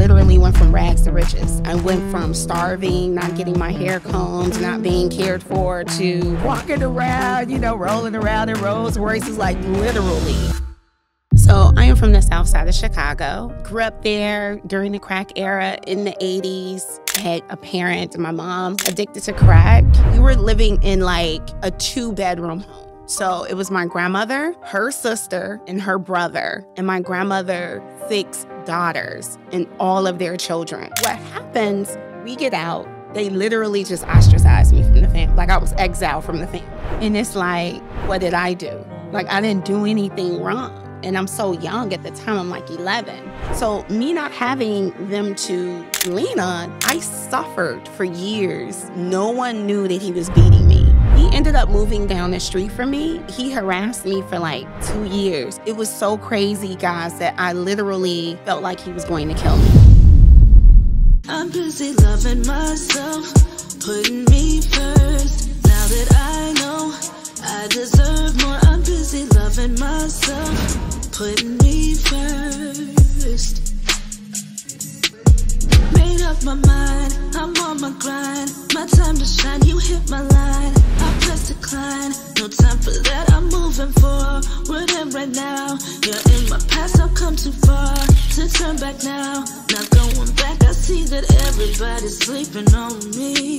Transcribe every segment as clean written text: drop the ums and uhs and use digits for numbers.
literally went from rags to riches. I went from starving, not getting my hair combed, not being cared for, to walking around, rolling around in Rolls Royces, like literally. So I am from the south side of Chicago. Grew up there during the crack era in the 80s. Had a parent, my mom, addicted to crack. We were living in like a 2-bedroom home. So it was my grandmother, her sister, and her brother, and my grandmother, 6 daughters, and all of their children. What happens, we get out, they literally just ostracized me from the family. Like I was exiled from the family. And it's like, what did I do? Like I didn't do anything wrong. And I'm so young at the time, I'm like 11. So me not having them to lean on, I suffered for years. No one knew that he was beating me. He ended up moving down the street from me. He harassed me for like 2 years. It was so crazy, guys, that I literally felt like he was going to kill me. I'm busy loving myself, putting me first. Now that I know I deserve more, I'm busy loving myself, putting me first. Made up my mind, I'm on my grind. My time to shine, you hit my line. I press decline, no time for that, I'm moving forward. And right now, you're in my past, I've come too far to turn back now. Not going back, I see that everybody's sleeping on me.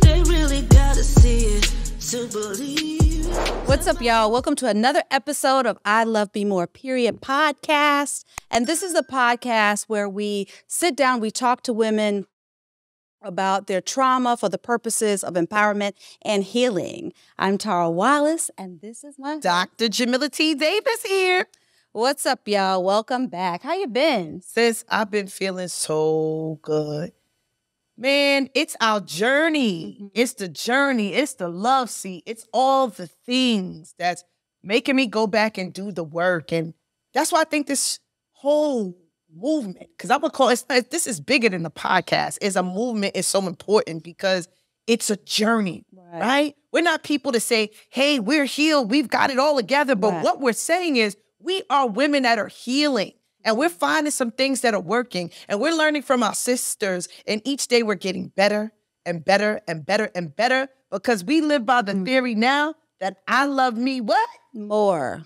They really gotta see it to believe. What's up, y'all? Welcome to another episode of I Love Me More, podcast. And this is a podcast where we sit down, we talk to women about their trauma for the purposes of empowerment and healing. I'm Tara Wallace, and this is my Dr. Jamilla T. Davis here. What's up, y'all? Welcome back. How you been? Sis, I've been feeling so good. Man, it's our journey. Mm-hmm. It's the journey. It's the love seat. It's all the things that's making me go back and do the work. And that's why I think this whole movement, because I'm going to call it, this is bigger than the podcast, is a movement is so important because it's a journey, right? We're not people to say, hey, we're healed. We've got it all together. But what we're saying is we are women that are healing. And we're finding some things that are working. And we're learning from our sisters. And each day we're getting better and better and better and better because we live by the theory now that I love me what? More.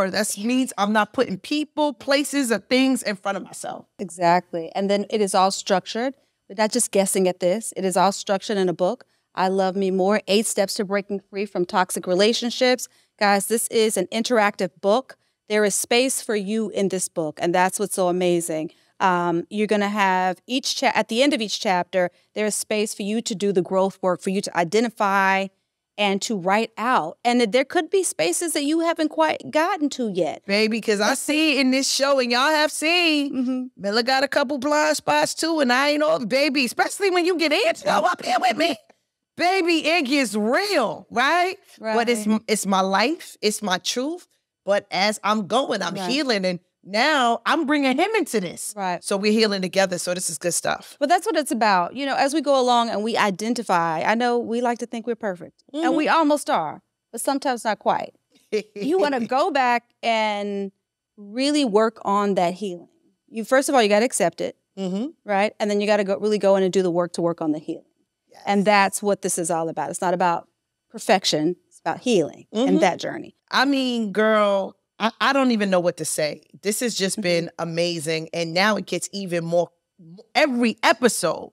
That means I'm not putting people, places, or things in front of myself. Exactly. And then it is all structured. We're not just guessing at this. It is all structured in a book. I Love Me More, 8 Steps to Breaking Free from Toxic Relationships. Guys, this is an interactive book. There is space for you in this book, and that's what's so amazing. You're going to have at the end of each chapter, there is space for you to do the growth work, for you to identify and to write out. And there could be spaces that you haven't quite gotten to yet. Baby, because I see in this show, and y'all have seen, Milla got a couple blind spots too, and I ain't all, baby, especially when you get into up here with me. Baby, it gets real, right? But it's my life, it's my truth. But as I'm going, I'm healing, and now I'm bringing him into this. Right. So we're healing together, so this is good stuff. But that's what it's about. You know, as we go along and we identify, I know we like to think we're perfect, and we almost are, but sometimes not quite. You want to go back and really work on that healing. First of all, you got to accept it, right? And then you got to really go in and do the work to work on the healing. Yes. And that's what this is all about. It's not about perfection. It's about healing and that journey. I mean, girl, I don't even know what to say. This has just been amazing. And now it gets even more, every episode,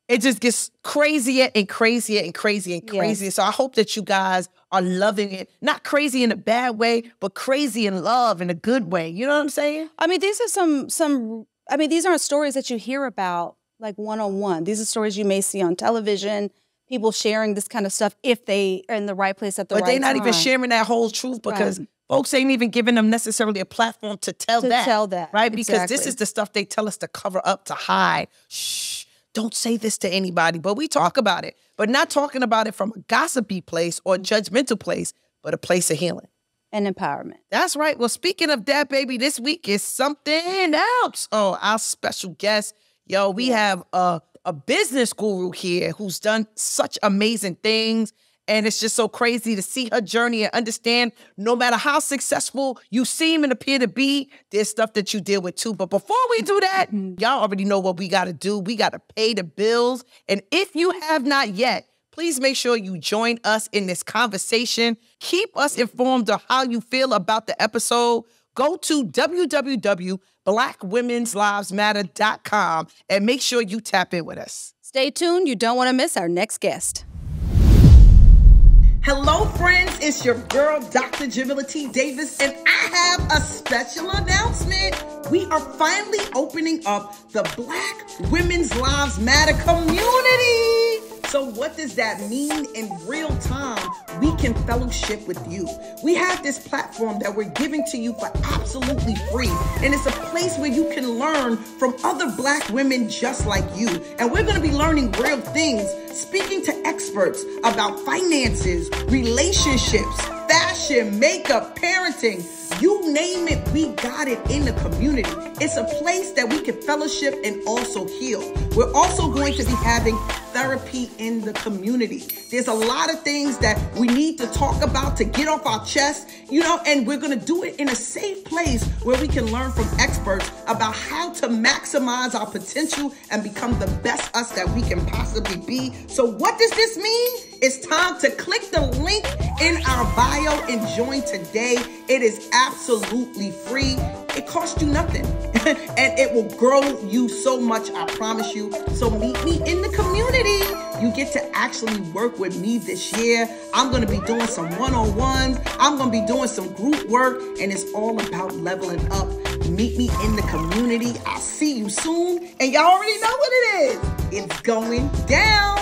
it just gets crazier and crazier and crazier and crazier. Yes. So I hope that you guys are loving it. Not crazy in a bad way, but crazy in love in a good way. You know what I'm saying? I mean, these are these aren't stories that you hear about like one-on-one. These are stories you may see on television, people sharing this kind of stuff if they are in the right place at the right time. But they're not even sharing that whole truth because folks ain't even giving them necessarily a platform to tell that. Right? Because this is the stuff they tell us to cover up, to hide. Shh, don't say this to anybody. But we talk about it. But not talking about it from a gossipy place or judgmental place, but a place of healing. And empowerment. That's right. Well, speaking of that, baby, this week is something else. Oh, our special guest. Yo, we have a business guru here who's done such amazing things. And it's just so crazy to see her journey and understand no matter how successful you seem and appear to be, there's stuff that you deal with too. But before we do that, y'all already know what we got to do. We got to pay the bills. And if you have not yet, please make sure you join us in this conversation. Keep us informed of how you feel about the episode. Go to www.blackwomensLivesMatter.com and make sure you tap in with us. Stay tuned. You don't want to miss our next guest. Hello, friends. It's your girl, Dr. Jamilla T. Davis, and I have a special announcement. We are finally opening up the Black Women's Lives Matter community. So what does that mean in real time? We can fellowship with you. We have this platform that we're giving to you for absolutely free. And it's a place where you can learn from other Black women just like you. And we're going to be learning real things, speaking to experts about finances, relationships, fashion, makeup, parenting. You name it, we got it in the community. It's a place that we can fellowship and also heal. We're also going to be having therapy in the community. There's a lot of things that we need to talk about to get off our chest, and we're going to do it in a safe place where we can learn from experts about how to maximize our potential and become the best us that we can possibly be. So what does this mean? It's time to click the link in our bio and join today. It is absolutely free. It costs you nothing and it will grow you so much, I promise you. So meet me in the community. You get to actually work with me this year. I'm going to be doing some one-on-ones. I'm going to be doing some group work, and it's all about leveling up. Meet me in the community. I'll see you soon. And y'all already know what it is. It's going down.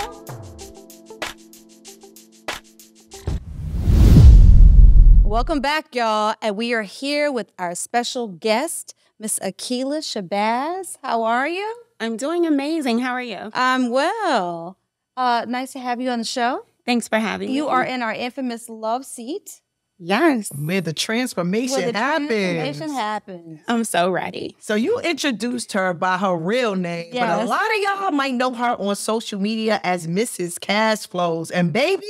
Welcome back, y'all. And we are here with our special guest, Miss Akilah Shabazz. How are you? I'm doing amazing. How are you? I'm well. Nice to have you on the show. Thanks for having me. You are in our infamous love seat. Yes. Where the transformation happens. I'm so ready. So you introduced her by her real name, Yes. but a lot of y'all might know her on social media as Mrs. Cashflows. And baby,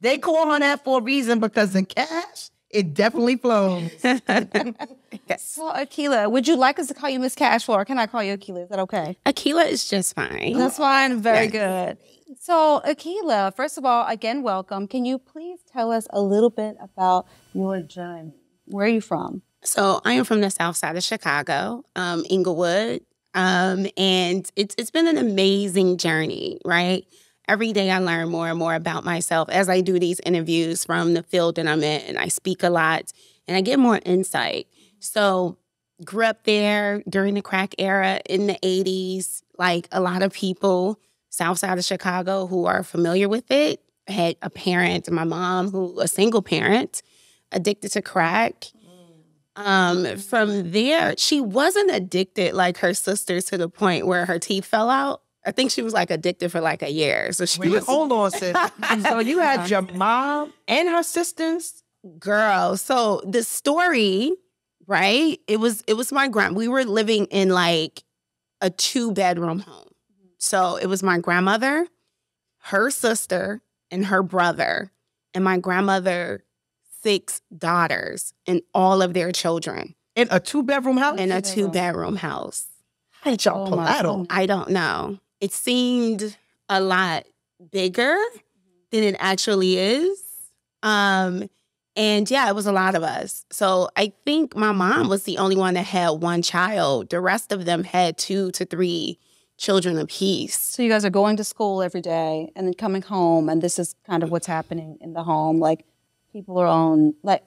they call her that for a reason, because the cash, it definitely flows. So, Akilah, would you like us to call you Miss Cashflow, or can I call you Akilah? Is that okay? Akilah is just fine. That's fine. Very good. So, Akilah, first of all, again, welcome. Can you please tell us a little bit about your journey? Where are you from? So I am from the south side of Chicago, Inglewood. And it's been an amazing journey, right? Every day I learn more and more about myself as I do these interviews from the field that I'm in, and I speak a lot and I get more insight. So grew up there during the crack era in the 80s, like a lot of people south side of Chicago who are familiar with it. I had a parent, my mom, who a single parent, addicted to crack. From there, she wasn't addicted like her sisters to the point where her teeth fell out. I think she was like addicted for like a year. So Hold on, sis. So you had your mom and her sisters? Girl, so the story, right? It was my we were living in like a 2-bedroom home. So it was my grandmother, her sister, and her brother, and my grandmother, 6 daughters, and all of their children. In a 2-bedroom house? In a 2-bedroom house. How did y'all pull that off? I don't know. It seemed a lot bigger than it actually is. And yeah, it was a lot of us. So I think my mom was the only one that had 1 child. The rest of them had 2 to 3 children apiece. So you guys are going to school every day and then coming home, and this is kind of what's happening in the home. Like, people are on, like,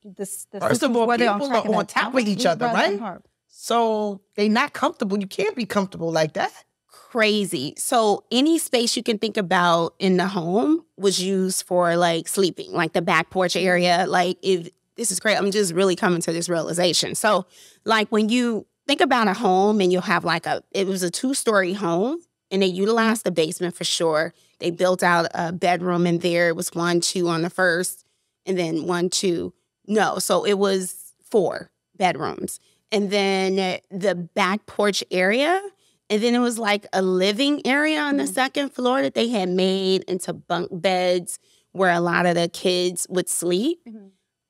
this First of all, people are on top of each other, right? So they not comfortable. You can't be comfortable like that. Crazy. So any space you can think about in the home was used for like sleeping, like the back porch area. Like, if this is great, I'm just really coming to this realization. So like when you think about a home and you'll have like it was a 2-story home, and they utilized the basement for sure. They built out a bedroom in there. It was 1, 2 on the first, and then 1, 2. No, so it was 4 bedrooms. And then the back porch area. And then it was like a living area on the 2nd floor that they had made into bunk beds where a lot of the kids would sleep.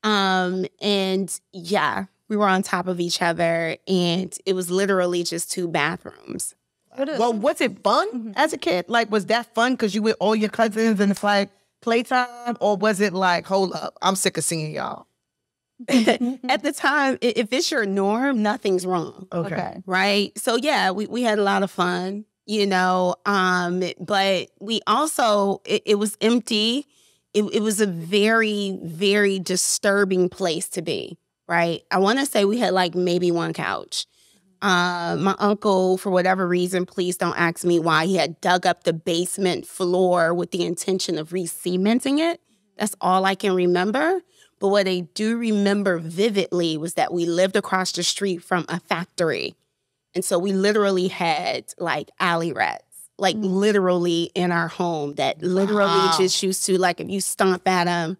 And yeah, we were on top of each other, and it was literally just 2 bathrooms. Well, was it fun as a kid? Like, was that fun because you with all your cousins and it's like playtime? Or was it like, hold up, I'm sick of seeing y'all? At the time, if it's your norm, nothing's wrong. Okay. Right? So yeah, we had a lot of fun, you know, but we also, it was empty. It was a very, very disturbing place to be, right? I want to say we had like maybe 1 couch. My uncle, for whatever reason, please don't ask me why, he had dug up the basement floor with the intention of re-cementing it. That's all I can remember. But what I do remember vividly was that we lived across the street from a factory. And so we literally had like alley rats, like literally in our home that literally just used to, like, if you stomp at them,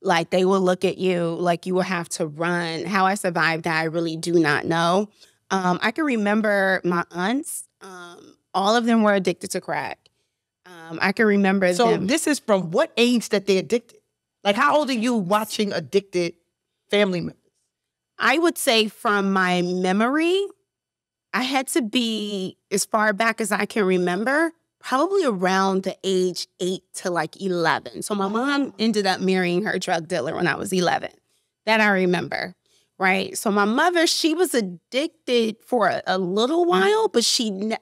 like they will look at you like you will have to run. How I survived that, I really do not know. I can remember my aunts, all of them were addicted to crack. I can remember them. So this is from what age that they're addicted? Like, how old are you watching addicted family members? I would say from my memory, I had to be, as far back as I can remember, probably around the age 8 to like 11. So my mom ended up marrying her drug dealer when I was 11. That I remember, right? So my mother, she was addicted for a little while, but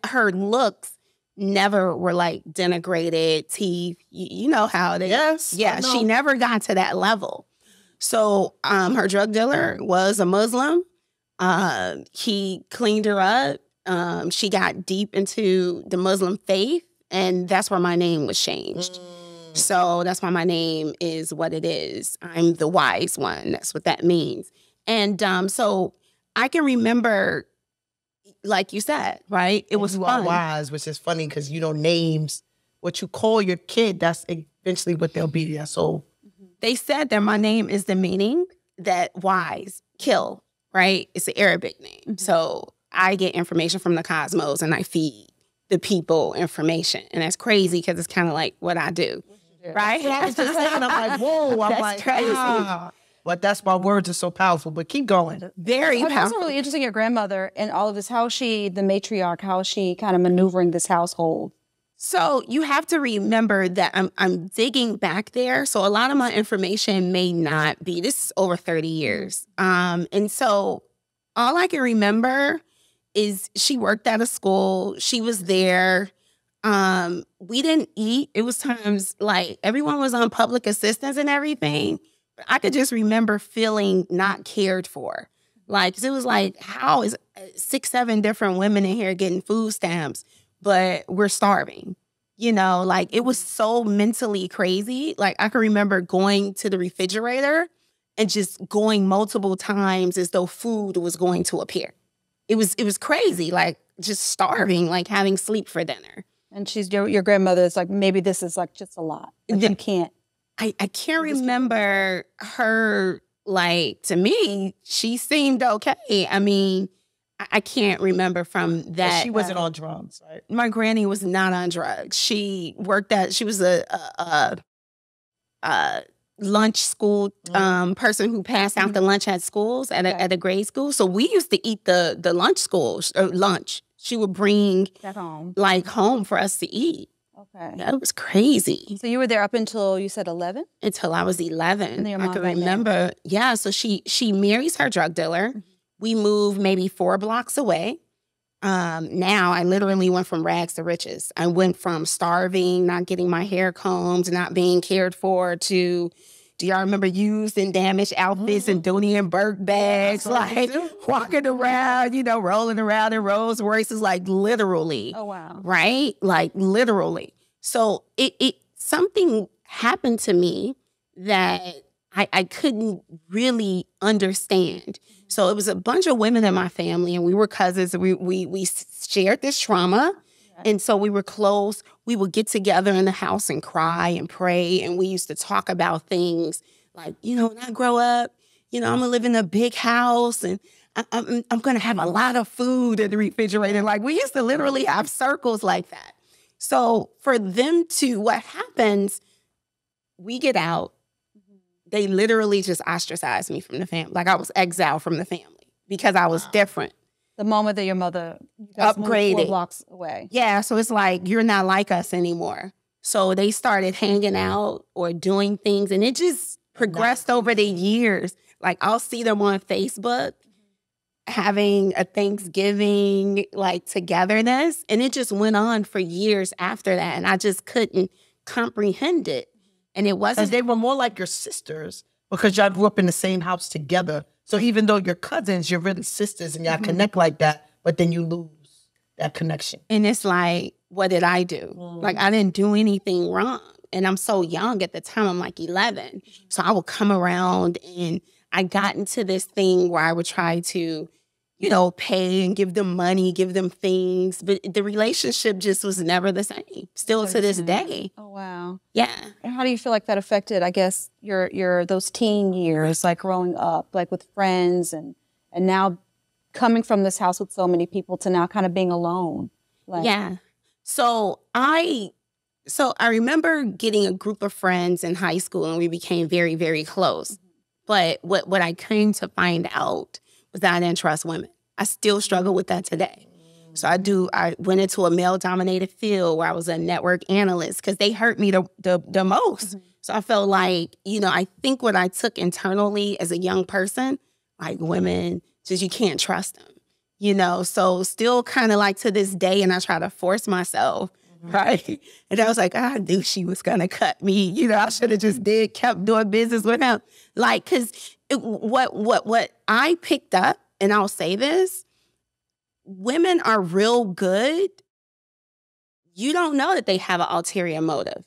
her looks never were like denigrated, teeth. You know how they... Yes. Yeah, she never got to that level. So her drug dealer was a Muslim. He cleaned her up. She got deep into the Muslim faith, and that's where my name was changed. So that's why my name is what it is. I'm the wise one. That's what that means. And so I can remember, like you said, right? It was fun. Wise, which is funny because you know names. What you call your kid, that's eventually what they'll be. That's all. They said that my name is the meaning that wise, kill, right? It's an Arabic name. So I get information from the cosmos and I feed the people information. And that's crazy because it's kind of like what I do, right? I was just saying, I'm like, whoa. I'm That's like, crazy. But that's why words are so powerful. But keep going. Very It's also powerful. really interesting, your grandmother and all of this. How is she, the matriarch, how is she kind of maneuvering this household? So you have to remember that I'm digging back there. So a lot of my information may not be, this is over 30 years. And so all I can remember is she worked at a school. She was there. We didn't eat. It was times like everyone was on public assistance and everything. But I could just remember feeling not cared for. Like, 'cause it was like, how is 6, 7 different women in here getting food stamps, but we're starving? You know, like it was so mentally crazy. Like I can remember going to the refrigerator and just going multiple times as though food was going to appear. It was crazy, like just starving, like having sleep for dinner. And she's your grandmother is like, maybe this is like just a lot. Like, you can't. I can't remember her, like, to me, she seemed okay. I mean, I can't remember from that. She wasn't on drugs, right? My granny was not on drugs. She was a lunch school person who passed out the lunch at schools, at a grade school. So we used to eat the lunch. She would bring At home. like home for us to eat. Okay. That was crazy. So you were there up until, you said 11? Until I was 11. And then your I mom can got remember. Yeah, so she marries her drug dealer. We moved maybe 4 blocks away. Now I literally went from rags to riches. I went from starving, not getting my hair combed, not being cared for, to, do y'all remember used and damaged outfits and Dooney and Burke bags, like walking around, you know, rolling around in Rolls Royces, like literally. Oh, wow. Right? Like literally. So something happened to me that I couldn't really understand. So it was a bunch of women in my family, and we were cousins. We shared this trauma, and so we were close. We would get together in the house and cry and pray, and we used to talk about things like, you know, when I grow up, you know, I'm gonna live in a big house, and I'm gonna have a lot of food in the refrigerator. Like we used to literally have circles like that. So for them to, what happens, we get out, they literally just ostracized me from the family. Like I was exiled from the family because I was different. The moment that your mother upgraded 4 blocks away. Yeah, so it's like, you're not like us anymore. So they started hanging out or doing things, and it just progressed over the years. Like I'll see them on Facebook having a Thanksgiving like togetherness, and it just went on for years after that, and I just couldn't comprehend it. And it wasn't. Because they were more like your sisters because y'all grew up in the same house together. So even though you're cousins, you're really sisters and y'all connect like that, but then you lose that connection. And it's like, what did I do? Like, I didn't do anything wrong. And I'm so young at the time. I'm like 11. So I would come around, and I got into this thing where I would try to, you know, pay and give them money, give them things. But the relationship just was never the same, still to this day. Oh, wow. Yeah. And how do you feel like that affected, I guess, your those teen years, like growing up, like with friends and now coming from this house with so many people to now kind of being alone? Like, yeah. So I remember getting a group of friends in high school, and we became very, very close. But what I came to find out was that I didn't trust women. I still struggle with that today. So I went into a male-dominated field where I was a network analyst because they hurt me the most. So I felt like, you know, I think what I took internally as a young person, like women, just you can't trust them, you know? So still kind of like to this day, and I try to force myself, right? And I was like, I knew she was going to cut me. You know, I should have just kept doing business with him. Like, because what I picked up, and I'll say this, women are real good. You don't know that they have an ulterior motive.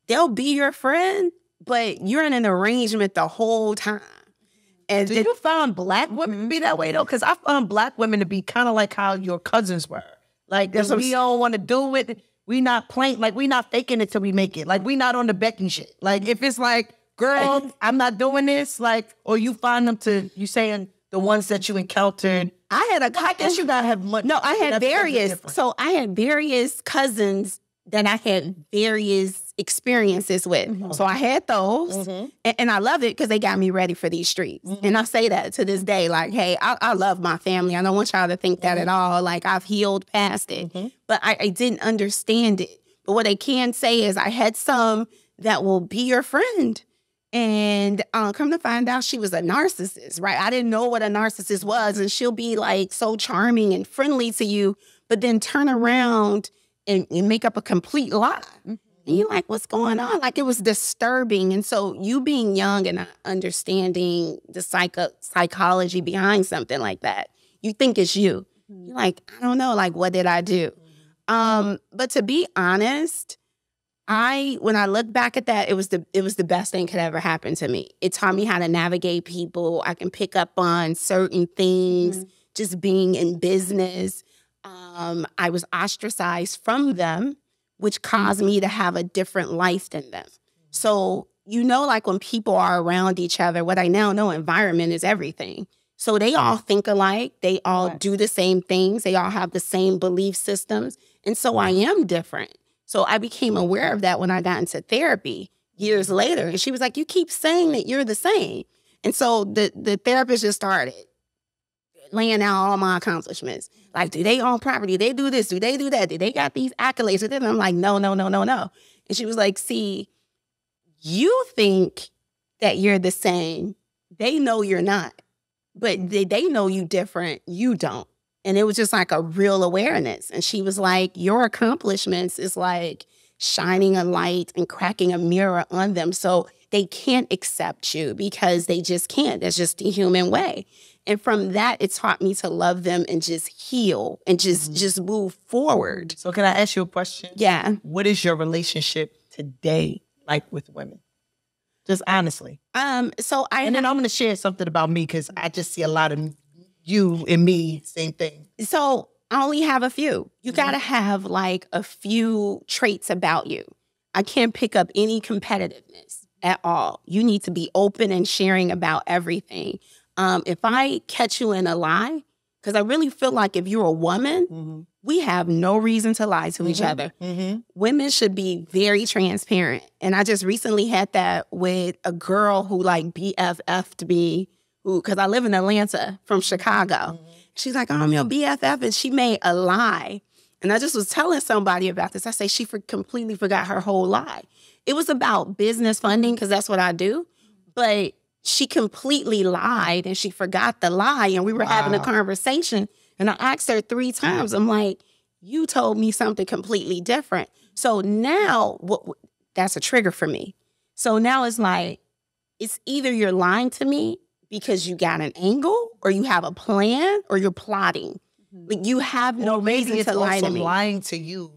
They'll be your friend, but you're in an arrangement the whole time. And Do you find Black women to be that way, though? Because I found Black women to be kind of like how your cousins were. Like, we don't want to do it. We not playing, like, we not faking it till we make it. Like, we not on the Becky shit. Like, if it's like, girl, I'm not doing this, like, or you find them to, you saying the ones that you encountered. I guess you gotta have much. No, I had various. So I had various cousins that I had various experiences with. So I had those, and I loved it because they got me ready for these streets. And I say that to this day, like, hey, I love my family. I don't want y'all to think that at all. Like, I've healed past it. But I didn't understand it. But what I can say is I had some that will be your friend. And come to find out, she was a narcissist, right? I didn't know what a narcissist was. And she'll be like so charming and friendly to you, but then turn around and make up a complete lie. And you're like, what's going on? Like, it was disturbing. And so you being young and not understanding the psychology behind something like that, you think it's you. You're like, I don't know, like, what did I do? But to be honest, when I look back at that, it was the best thing could ever happen to me. It taught me how to navigate people. I can pick up on certain things, just being in business. I was ostracized from them, which caused me to have a different life than them. So, you know, like when people are around each other, what I now know, environment is everything. So they all think alike. They all do the same things. They all have the same belief systems. And so I am different. So I became aware of that when I got into therapy years later. And she was like, you keep saying that you're the same. And so the therapist just started laying out all my accomplishments. Like, do they own property? Do they do this? Do they do that? Do they got these accolades? And I'm like, no. And she was like, see, you think that you're the same. They know you're not. But they know you different. You don't. And it was just like a real awareness. And she was like, your accomplishments is like shining a light and cracking a mirror on them. So they can't accept you because they just can't. That's just the human way. And from that, it taught me to love them and just heal and just move forward. So can I ask you a question? Yeah. What is your relationship today like with women? Just honestly. And then I'm going to share something about me because I just see a lot of you and me, same thing. So I only have a few. You got to have like a few traits about you. I can't pick up any competitiveness at all. You need to be open and sharing about everything. If I catch you in a lie, Because I really feel like if you're a woman, we have no reason to lie to each other. Women should be very transparent. And I just recently had that with a girl who like BFF'd me, because I live in Atlanta from Chicago. She's like, I'm your BFF, and she made a lie. And I just was telling somebody about this. I say she completely forgot her whole lie. It was about business funding, because that's what I do. But she completely lied, and she forgot the lie. And we were having a conversation, and I asked her 3 times. I'm like, you told me something completely different. So now that's a trigger for me. So now it's like, it's either you're lying to me because you got an angle, or you have a plan, or you're plotting. Like, you have no reason to lie to me. Lying to you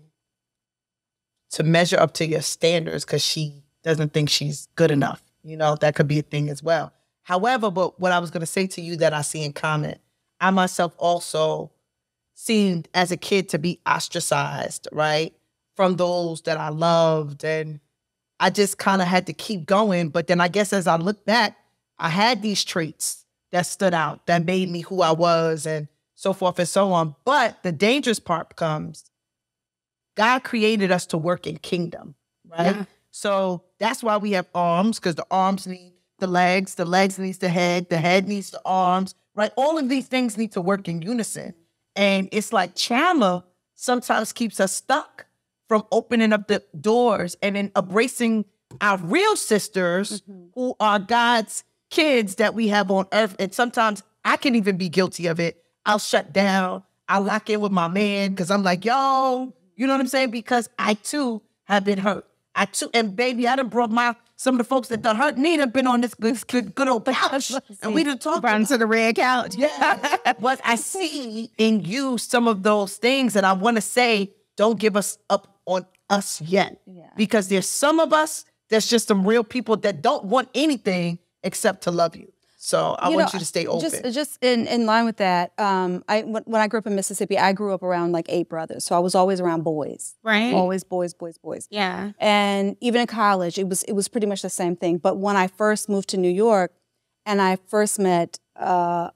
to measure up to your standards because she doesn't think she's good enough. You know, that could be a thing as well. However, but what I was going to say to you that I see in common, I myself also seemed as a kid to be ostracized, right, from those that I loved. And I just kind of had to keep going. But then I guess as I look back, I had these traits that stood out, that made me who I was, and so forth and so on. But the dangerous part comes, God created us to work in kingdom, right? Yeah. So that's why we have arms, because the arms need the legs needs the head needs the arms, right? All of these things need to work in unison. And it's like Chandler sometimes keeps us stuck from opening up the doors and then embracing our real sisters who are God's kids that we have on earth. And sometimes I can even be guilty of it. I'll shut down. I'll lock in with my man because I'm like, yo, you know what I'm saying? Because I too have been hurt. And baby, I done brought some of the folks that done hurt me have been on this good old couch. And we done talked to the red couch. Yeah. But I see in you some of those things that I want to say, don't give us up on us yet. Yeah. Because there's some of us that's just some real people that don't want anything except to love you. So I want you to stay open. Just in line with that, when I grew up in Mississippi, I grew up around like 8 brothers. So I was always around boys. Right. Always boys. Yeah. And even in college, it was pretty much the same thing. But when I first moved to New York and I first met my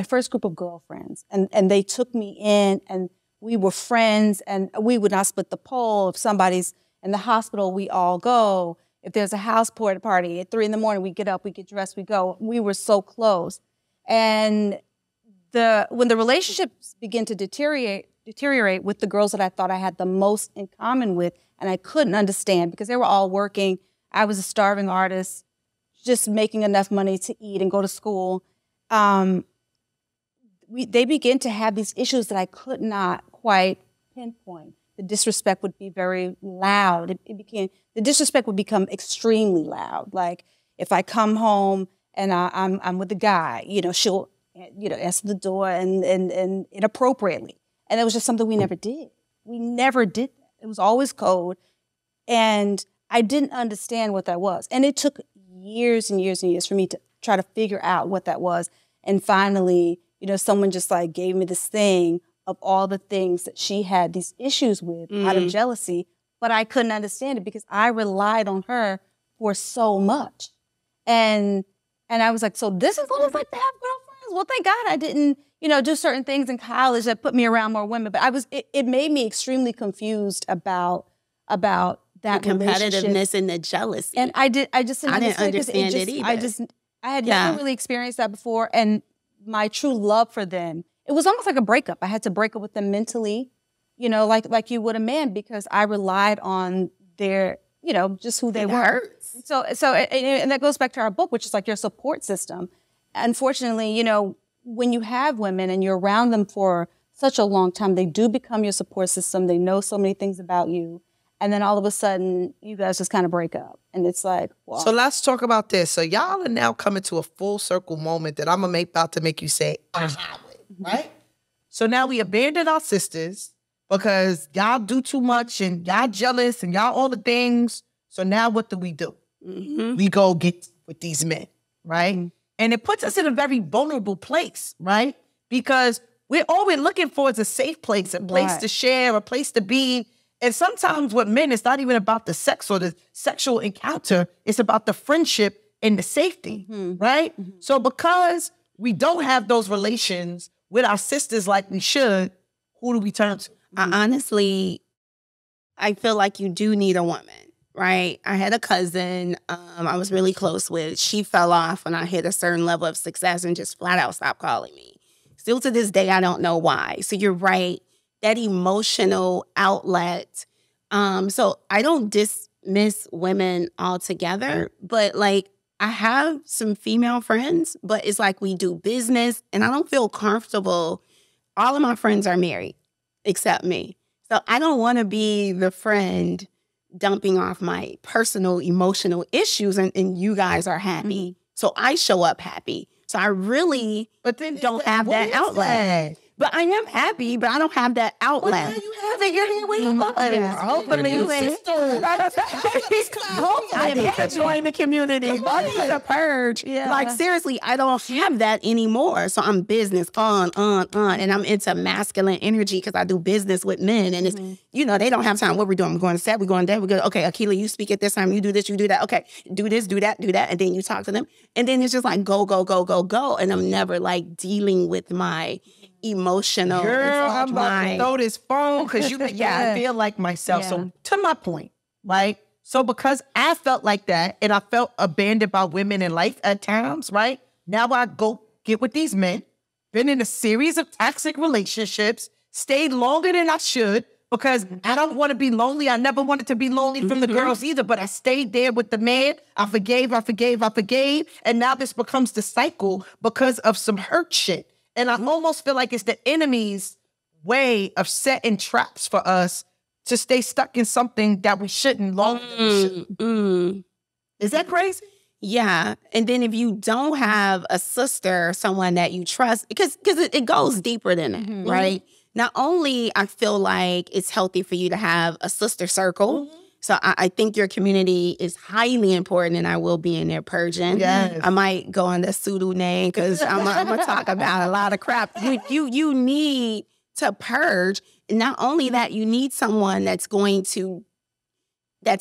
first group of girlfriends, and they took me in and we were friends, and we would not split the pole. If somebody's in the hospital, we all go. If there's a house party at 3 a.m, we get up, we get dressed, we go. We were so close. And when the relationships begin to deteriorate with the girls that I thought I had the most in common with, and I couldn't understand because they were all working. I was a starving artist, just making enough money to eat and go to school. They begin to have these issues that I could not quite pinpoint. The disrespect would be very loud. The disrespect would become extremely loud. Like if I come home and I'm with a guy, she'll, answer the door and inappropriately. And it was just something we never did. We never did that. It was always code. And I didn't understand what that was. And it took years and years and years for me to try to figure out what that was. And finally, someone just like gave me this thing of all the things that she had these issues with out of jealousy, but I couldn't understand it because I relied on her for so much. And I was like, so this is what it's like to have girlfriends? Well, thank God I didn't, do certain things in college that put me around more women, but it made me extremely confused about that the competitiveness and the jealousy. And I didn't understand it either. I had never really experienced that before. And my true love for them, it was almost like a breakup. I had to break up with them mentally, like you would a man, because I relied on their, just who they were. Hurts. So, and that goes back to our book, which is like your support system. Unfortunately, when you have women and you're around them for such a long time, they do become your support system. They know so many things about you. And then all of a sudden, you guys just kind of break up. And it's like, wow. So let's talk about this. So y'all are now coming to a full circle moment that I'm about to make you say, right? So now we abandoned our sisters because y'all do too much and y'all jealous and y'all all the things. So now what do? We go get with these men, right? And it puts us in a very vulnerable place, right? Because all we're looking for is a safe place, a place to share, a place to be. And sometimes with men, it's not even about the sex or the sexual encounter. It's about the friendship and the safety, right? So because we don't have those relations with our sisters like we should, who do we turn to? I feel like you do need a woman, right? I had a cousin I was really close with. She fell off when I hit a certain level of success and just flat out stopped calling me. Still to this day, I don't know why. So you're right, that emotional outlet. So I don't dismiss women altogether, but like I have some female friends, but it's like we do business and I don't feel comfortable. All of my friends are married except me. So I don't want to be the friend dumping off my personal emotional issues and you guys are happy. So I show up happy. So I really don't have that outlet. But I am happy, but I don't have that outlet. Well, you have it. You're here waiting for us. Hopefully you ain't. I need to join the community. I need to purge. Yeah. Like, seriously, I don't have that anymore. So I'm business on. And I'm into masculine energy because I do business with men. And it's, you know, they don't have time. What we're doing? We're going to set. We're going there. We're going, okay, Akila, you speak at this time. You do this, you do that. Okay, do this, do that, do that. And then you talk to them. And then it's just like, go. And I'm never like dealing with my emotional. Girl, I'm about to throw this phone because you make me feel like myself. Yeah. So to my point, right? So because I felt like that and I felt abandoned by women in life at times, right? Now I go get with these men, been in a series of toxic relationships, stayed longer than I should because I don't want to be lonely. I never wanted to be lonely from the girls either, but I stayed there with the man. I forgave. And now this becomes the cycle because of some hurt shit. And I almost feel like it's the enemy's way of setting traps for us to stay stuck in something that we shouldn't longer than we should. Is that crazy? Yeah. And then if you don't have a sister, someone that you trust, because it goes deeper than that, right? Not only I feel like it's healthy for you to have a sister circle. So I think your community is highly important, and I will be in there purging. Yes. I might go on the pseudo name because I'm gonna talk about a lot of crap. You need to purge. And not only that, you need someone that's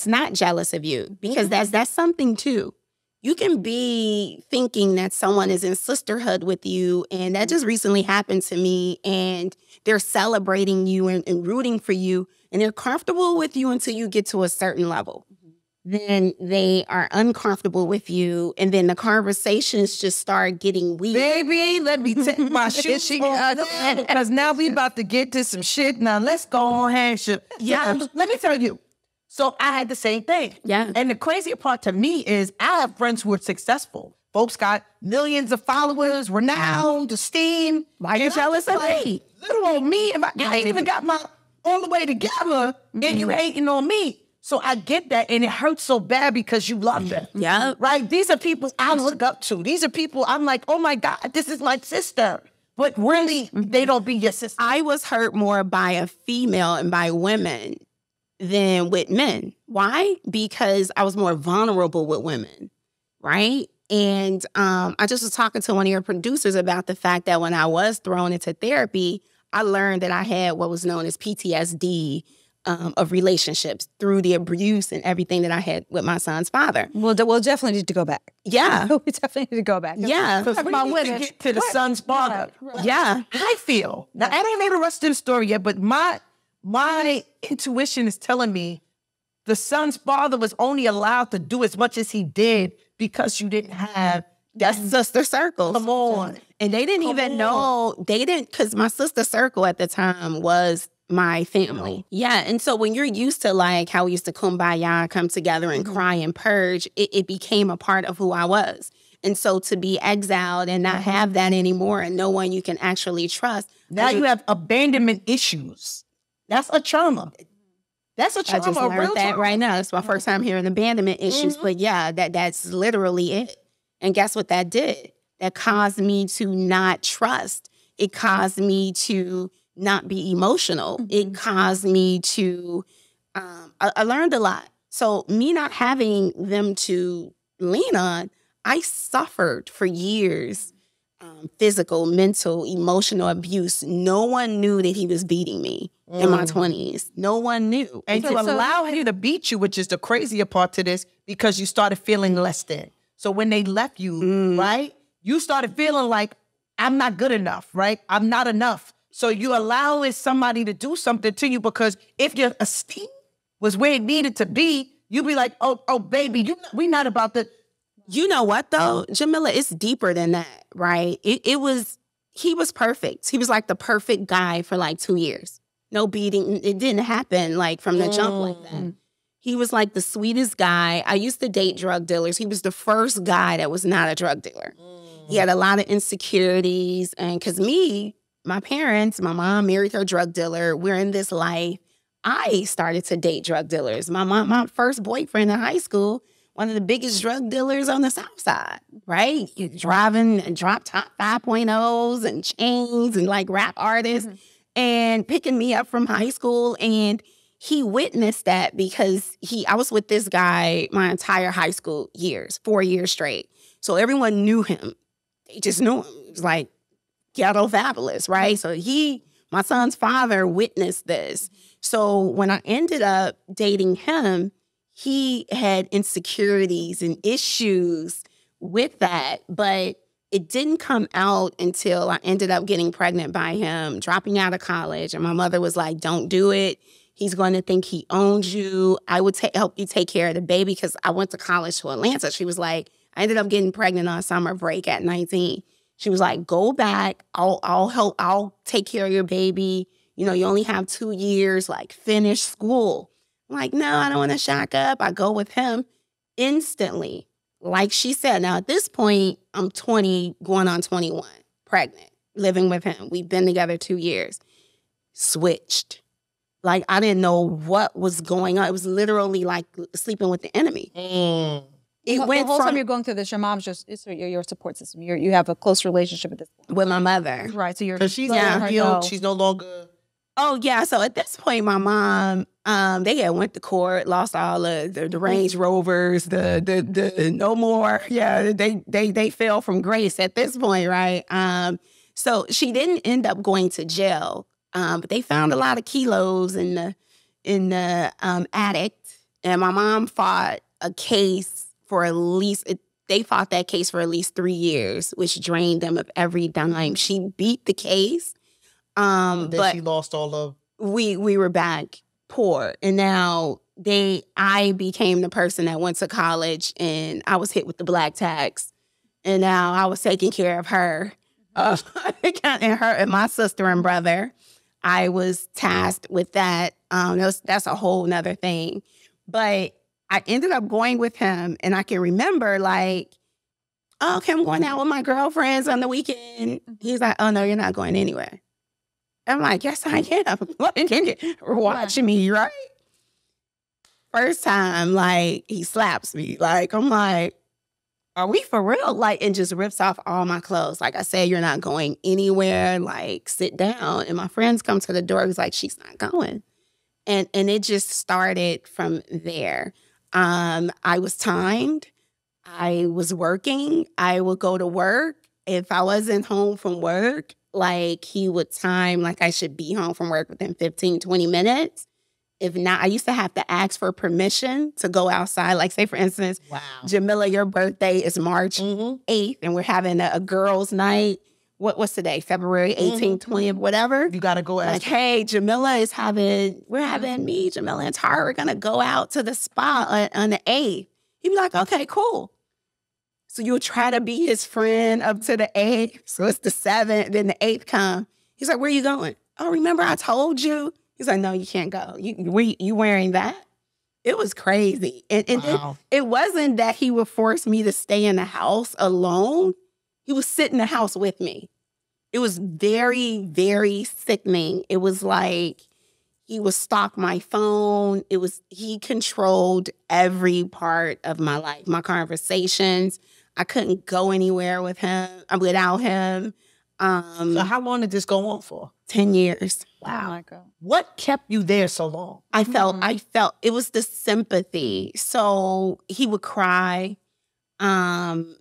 not jealous of you, because that's something too. You can be thinking that someone is in sisterhood with you, and that just recently happened to me, and they're celebrating you and rooting for you, and they're comfortable with you until you get to a certain level. Then they are uncomfortable with you, and then the conversations just start getting weird. Baby, let me take my shit because now we about to get to some shit. Now let's go on ahead. Yeah, let me tell you. So I had the same thing. Yeah. And the crazier part to me is I have friends who are successful. Folks got millions of followers, renowned, esteemed. Why are you jealous of me? Little old me. If I ain't even got my all the way together, and you hating on me. So I get that, and it hurts so bad because you love them. Yeah. Right? These are people I look up to. These are people I'm like, oh my God, this is my sister. But really, they don't be your sister. I was hurt more by a female and by women than with men. Why? Because I was more vulnerable with women, right? And I just was talking to one of your producers about the fact that when I was thrown into therapy, I learned that I had what was known as PTSD of relationships through the abuse and everything that I had with my son's father. We'll definitely need to go back. Yeah. We definitely need to go back. Yeah. Because we need to get to the son's father. Yeah. I feel, now I ain't made the rest of the story yet, but my intuition is telling me the son's father was only allowed to do as much as he did because you didn't have that sister circle. Come on. And they didn't even know, because my sister circle at the time was my family. Yeah. And so when you're used to like how we used to kumbaya, come together and cry and purge, it became a part of who I was. And so to be exiled and not have that anymore and no one you can actually trust. Now you have abandonment issues. That's a trauma. That's a trauma. I just learned that right now. It's my first time hearing abandonment issues. But yeah, that's literally it. And guess what that did? That caused me to not trust. It caused me to not be emotional. It caused me to, I learned a lot. So me not having them to lean on, I suffered for years. Physical, mental, emotional abuse. No one knew that he was beating me in my 20s. No one knew. And to allow him to beat you, which is the crazier part to this, because you started feeling less than. So when they left you, right, you started feeling like, I'm not good enough, right? I'm not enough. So you allowing somebody to do something to you, because if your esteem was where it needed to be, you'd be like, oh, baby, we not about to. You know what, though, Jamilla, it's deeper than that, right? He was perfect. He was like the perfect guy for like 2 years. No beating. It didn't happen like from the jump like that. He was like the sweetest guy. I used to date drug dealers. He was the first guy that was not a drug dealer. He had a lot of insecurities. And because my parents, my mom married her drug dealer. We're in this life. I started to date drug dealers. My first boyfriend in high school, one of the biggest drug dealers on the South Side, right? You're driving and drop top 5.0s and chains and like rap artists and picking me up from high school. And he witnessed that because I was with this guy my entire high school years, 4 years straight. So everyone knew him. They just knew him. It was like ghetto fabulous, right? So my son's father witnessed this. So when I ended up dating him, he had insecurities and issues with that, but it didn't come out until I ended up getting pregnant by him, dropping out of college. And my mother was like, don't do it. He's going to think he owns you. I would help you take care of the baby, because I went to college to Atlanta. She was like, I ended up getting pregnant on summer break at 19. She was like, go back. I'll help. I'll take care of your baby. You know, you only have 2 years, like finish school. I'm like, no, I don't want to shack up. I go with him instantly. Like she said, now at this point, I'm 20, going on 21, pregnant, living with him. We've been together 2 years. Switched. Like, I didn't know what was going on. It was literally like sleeping with the enemy. The whole time you're going through this, your mom's it's your support system. You have a close relationship at this point. With my mother. Right, so you're... Because she's healed. She's no longer... Oh, yeah. So at this point, my mom, they had went to court, lost all the Range Rovers, the no more. Yeah, they fell from grace at this point, right? So she didn't end up going to jail, but they found a lot of kilos in the attic, and my mom fought a case for at least. They fought that case for at least 3 years, which drained them of every dime. She beat the case. But she lost all of... We were back poor. And now I became the person that went to college, and I was hit with the black tax. And now I was taking care of her. And her and my sister and brother. I was tasked with that. That's a whole nother thing. But I ended up going with him, and I can remember like, oh, okay, I'm going out with my girlfriends on the weekend. He's like, oh no, you're not going anywhere. I'm like, yes, I am. You're watching me, right? First time, like, he slaps me. Like, I'm like, are we for real? Like, and just rips off all my clothes. Like I said, you're not going anywhere. Like, sit down. And my friends come to the door. He's like, she's not going. And it just started from there. I was timed. I was working. I would go to work. If I wasn't home from work, like, he would time, like, I should be home from work within 15, 20 minutes. If not, I used to have to ask for permission to go outside. Like, say, for instance, wow, Jamilla, your birthday is March 8th, and we're having a girls' night. What's today? February 18th, 20th, whatever. You got to go ask. Like, hey, Jamilla we're having me, Jamilla, and Tara, we're going to go out to the spa on the 8th. He'd be like, okay, cool. So you'll try to be his friend up to the 8th. So it's the 7th, then the 8th come. He's like, where are you going? Oh, remember I told you? He's like, no, you can't go. You wearing that? It was crazy. And wow. It wasn't that he would force me to stay in the house alone. He would sit in the house with me. It was very, very sickening. It was like he would stalk my phone. He controlled every part of my life, my conversations. I couldn't go anywhere without him. So how long did this go on for? 10 years. Wow. Oh my God. What kept you there so long? I felt it was the sympathy. So he would cry, and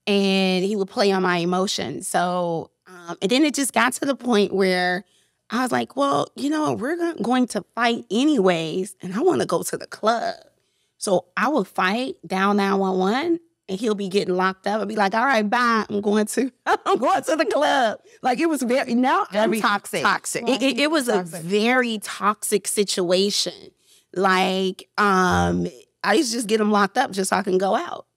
he would play on my emotions. So, and then it just got to the point where I was like, well, we're going to fight anyways, and I want to go to the club. So I would fight, dial 911, and he'll be getting locked up. I'll be like, all right, bye. I'm going to the club. Like, it was very toxic. It was a very toxic situation. Like, I used to just get him locked up just so I can go out.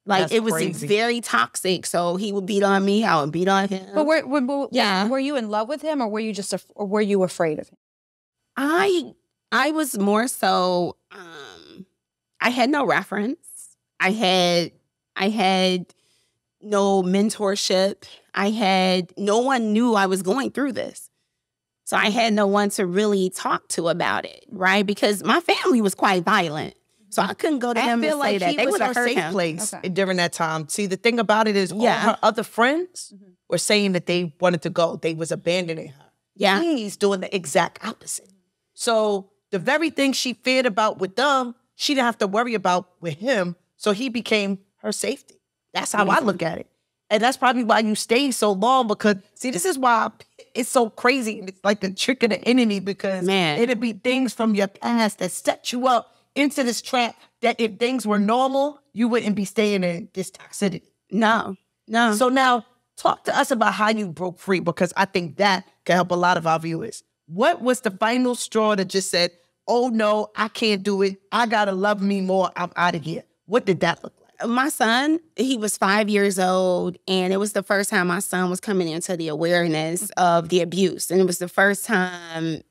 Like, That's it was crazy. very toxic. So he would beat on me. I would beat on him. But were you in love with him, or were you or were you afraid of him? I was more so, I had no reference. I had no mentorship. No one knew I was going through this. So I had no one to really talk to about it, right? Because my family was quite violent. So I couldn't go to them and say that. They would have hurt him. Place during that time. See, the thing about it is all her other friends were saying that they wanted to go. They was abandoning her. Yeah. He's doing the exact opposite. So the very thing she feared about with them, she didn't have to worry about with him. So he became her safety. That's how I look at it. And that's probably why you stayed so long, because, see, this is why it's so crazy. It's like the trick of the enemy, because it'd be things from your past that set you up into this trap that if things were normal, you wouldn't be staying in this toxicity. No. So now talk to us about how you broke free, because I think that can help a lot of our viewers. What was the final straw that just said, oh no, I can't do it. I gotta love me more. I'm out of here. What did that look like? My son, he was 5 years old, and it was the first time my son was coming into the awareness of the abuse. And it was the first time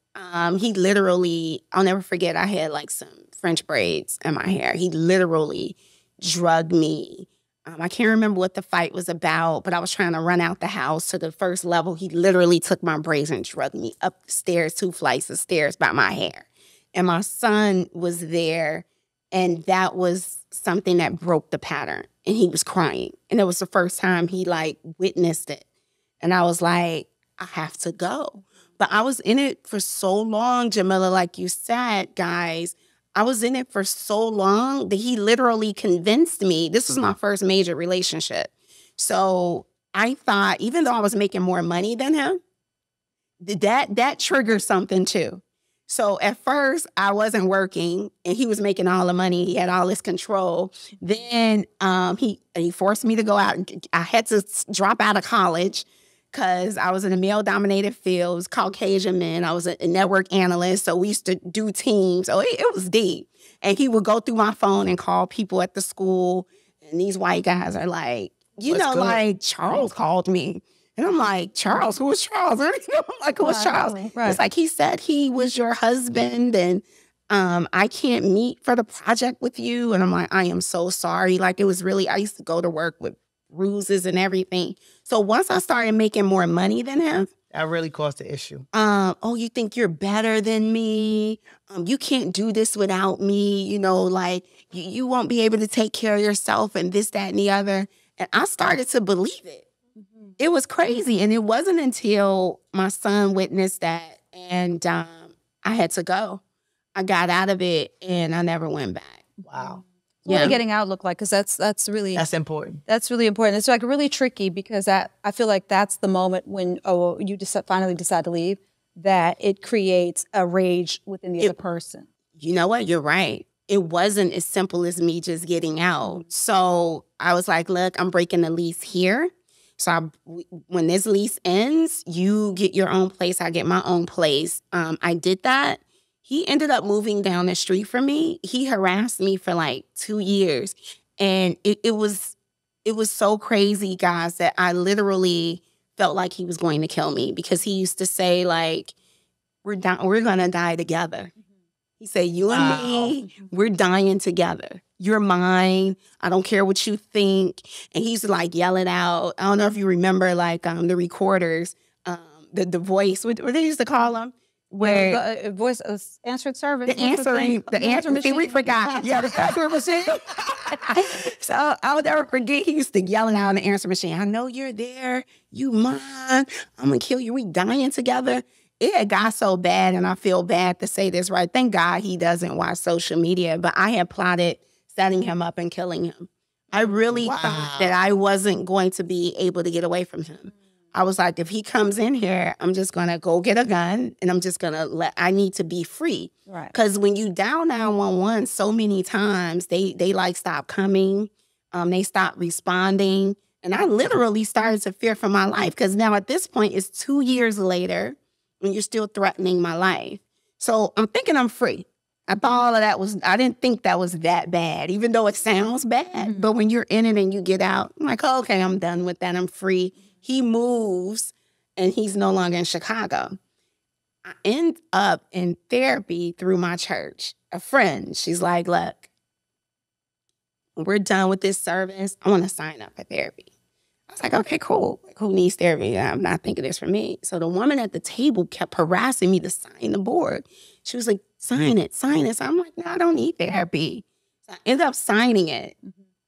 he literally, I'll never forget, I had like some French braids in my hair. He literally drugged me. I can't remember what the fight was about, but I was trying to run out the house to the first level. He literally took my braids and drugged me up the stairs, 2 flights of stairs by my hair. And my son was there, and that was something that broke the pattern. And he was crying. And it was the first time he like witnessed it. And I was like, I have to go. But I was in it for so long, Jamilla, like you said, guys. I was in it for so long that he literally convinced me. This was my first major relationship. So I thought, even though I was making more money than him, that triggered something too. So at first, I wasn't working, and he was making all the money. He had all this control. Then he forced me to go out. I had to drop out of college because I was in a male-dominated field. It was Caucasian men. I was a network analyst, so we used to do teams. So it was deep. And he would go through my phone and call people at the school, and these white guys are like, like, Charles called me. And I'm like, Charles? Who was Charles? I'm like, who was Charles? Right. It's like, he said he was your husband, and I can't meet for the project with you. And I'm like, I am so sorry. Like, it was really, I used to go to work with bruises and everything. So once I started making more money than him, that really caused the issue. Oh, you think you're better than me? You can't do this without me. Like, you won't be able to take care of yourself, and this, that, and the other. And I started to believe it. It was crazy. And it wasn't until my son witnessed that, and I had to go. I got out of it, and I never went back. Wow. What did getting out look like? Because that's important. That's really important. It's like really tricky, because I feel like that's the moment when you finally decide to leave, that it creates a rage within the other person. You know what? You're right. It wasn't as simple as me just getting out. So I was like, look, I'm breaking the lease here. So when this lease ends, you get your own place. I get my own place. I did that. He ended up moving down the street from me. He harassed me for like 2 years. And it was so crazy, guys, that I literally felt like he was going to kill me, because he used to say, like, we're going to die together. He said, you and me, we're dying together. You're mine. I don't care what you think. And he used to like yell it out. I don't know if you remember, like, the recorders, the voice, what they used to call them. Where the voice answered service. The answer machine. We forgot. Yeah, the answer machine. So I'll never forget. He used to yell it out on the answer machine. I know you're there. You mine. I'm going to kill you. We dying together. It had got so bad, and I feel bad to say this, right? Thank God he doesn't watch social media, but I had plotted setting him up and killing him. I really thought that I wasn't going to be able to get away from him. I was like, if he comes in here, I'm just going to go get a gun, and I'm just going to I need to be free. Right. Because when you dial 911 so many times, they like stop coming. They stopped responding. And I literally started to fear for my life because now at this point, it's 2 years later and you're still threatening my life. So I'm thinking I'm free. I thought all of that I didn't think that was that bad, even though it sounds bad. But when you're in it and you get out, I'm like, oh, okay, I'm done with that. I'm free. He moves and he's no longer in Chicago. I end up in therapy through my church. A friend, she's like, look, when we're done with this service, I want to sign up for therapy. I was like, okay, cool. Like, who needs therapy? I'm not thinking this for me. So the woman at the table kept harassing me to sign the board. She was like, sign it, sign it. So I'm like, no, I don't need therapy. So I ended up signing it.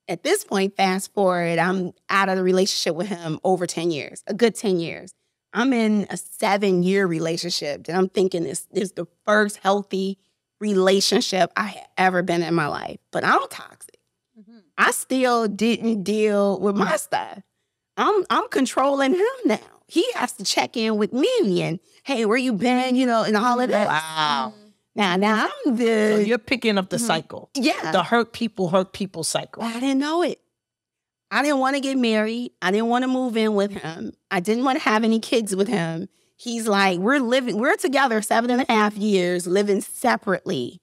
At this point, fast forward, I'm out of the relationship with him over 10 years, a good 10 years. I'm in a 7-year relationship that I'm thinking this is the first healthy relationship I had ever been in my life. But I'm toxic. I still didn't deal with my stuff. I'm controlling him now. He has to check in with me and, hey, where you been, and all of that. Wow. Now I'm So you're picking up the cycle. Yeah. The hurt people cycle. I didn't know it. I didn't want to get married. I didn't want to move in with him. I didn't want to have any kids with him. He's like, we're together 7.5 years, living separately.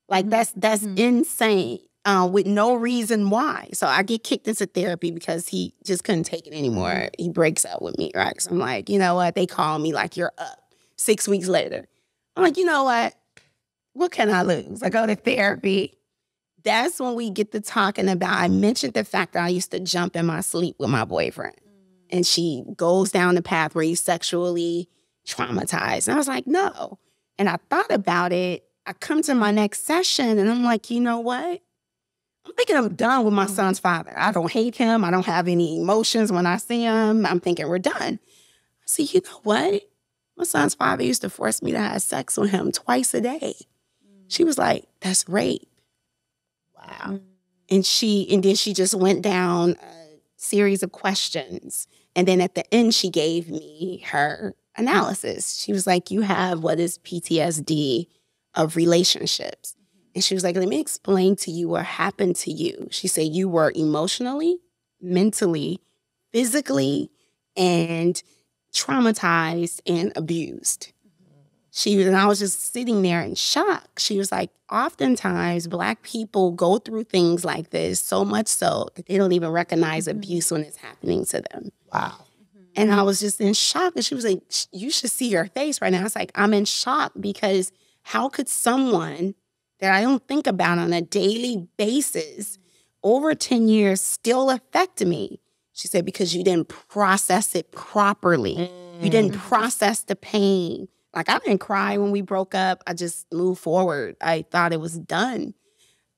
Like that's insane. With no reason why. So I get kicked into therapy because he just couldn't take it anymore. He breaks up with me, right? So I'm like, you know what? They call me like, you're up. 6 weeks later. I'm like, you know what? What can I lose? I go to therapy. That's when we get to talking about, I mentioned the fact that I used to jump in my sleep with my boyfriend. And she goes down the path where he's sexually traumatized. And I was like, no. And I thought about it. I come to my next session and I'm like, you know what? I'm thinking I'm done with my son's father. I don't hate him. I don't have any emotions when I see him. I'm thinking we're done. I see, you know what? My son's father used to force me to have sex with him twice a day. She was like, that's rape. Wow. And then she just went down a series of questions. And then at the end, she gave me her analysis. She was like, you have what is PTSD of relationships. And she was like, let me explain to you what happened to you. She said you were emotionally, mentally, physically, and traumatized and abused. And I was just sitting there in shock. She was like, oftentimes Black people go through things like this so much so that they don't even recognize abuse when it's happening to them. Wow. And I was just in shock. And she was like, you should see your face right now. I was like, I'm in shock because how could someone that I don't think about on a daily basis over 10 years still affect me? She said, because you didn't process it properly. You didn't process the pain. Like, I didn't cry when we broke up. I just moved forward. I thought it was done.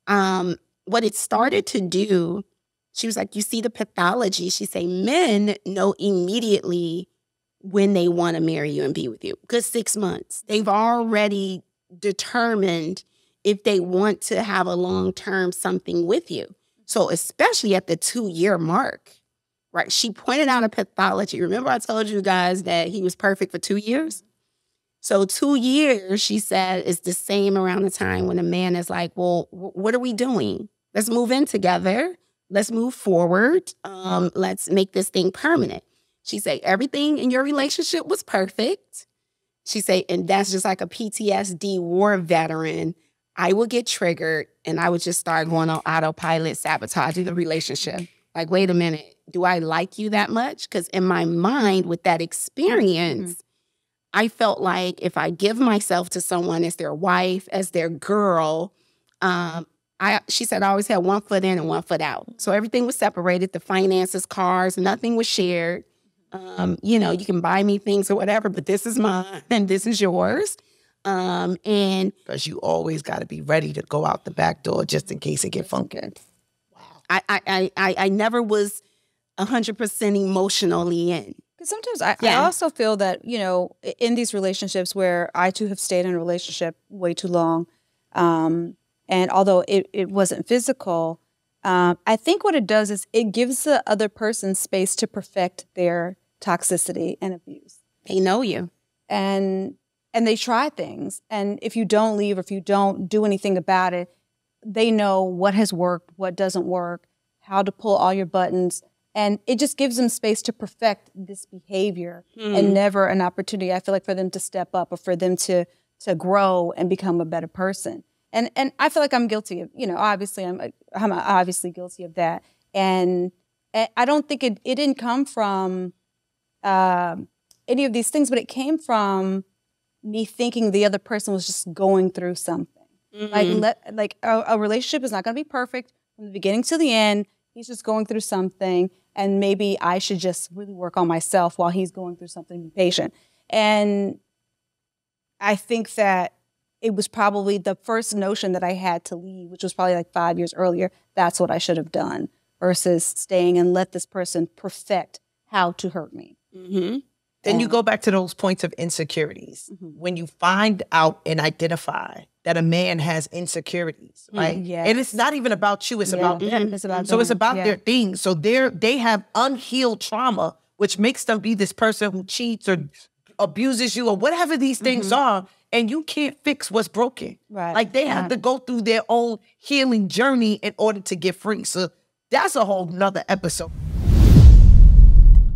What it started to do, she was like, you see the pathology. She said, men know immediately when they want to marry you and be with you. Good 6 months. They've already determined if they want to have a long-term something with you. So especially at the 2-year mark, right? She pointed out a pathology. Remember I told you guys that he was perfect for 2 years? So 2 years, she said, is the same around the time when a man is like, well, what are we doing? Let's move in together. Let's move forward. Let's make this thing permanent. She said, everything in your relationship was perfect. She said, and that's just like a PTSD war veteran. I would get triggered and I would just start going on autopilot, sabotaging the relationship. Like, wait a minute, do I like you that much? Because in my mind, with that experience, I felt like if I give myself to someone as their wife, as their girl, she said I always had 1 foot in and 1 foot out. So everything was separated, the finances, cars, nothing was shared. You can buy me things or whatever, but this is mine and this is yours. And because you always got to be ready to go out the back door just in case it get funky. Wow. I never was 100% emotionally in. Because sometimes I also feel that, in these relationships where I too have stayed in a relationship way too long, and although it wasn't physical, I think what it does is it gives the other person space to perfect their toxicity and abuse. They know you. And they try things. And if you don't leave or if you don't do anything about it, they know what has worked, what doesn't work, how to pull all your buttons. And it just gives them space to perfect this behavior and never an opportunity, I feel like, for them to step up or for them to grow and become a better person. And I feel like I'm guilty of, obviously I'm obviously guilty of that. And I don't think it didn't come from any of these things, but it came from me thinking the other person was just going through something. Like a relationship is not going to be perfect from the beginning to the end. He's just going through something, and maybe I should just really work on myself while he's going through something, be patient. And I think that it was probably the first notion that I had to leave, which was probably like 5 years earlier. That's what I should have done versus staying and let this person perfect how to hurt me. Then you go back to those points of insecurities. When you find out and identify that a man has insecurities, right? And it's not even about you, it's about them. It's about So them. it's about their things. So they have unhealed trauma, which makes them be this person who cheats or abuses you or whatever these things are, and you can't fix what's broken. Right. Like they have to go through their own healing journey in order to get free. So that's a whole nother episode.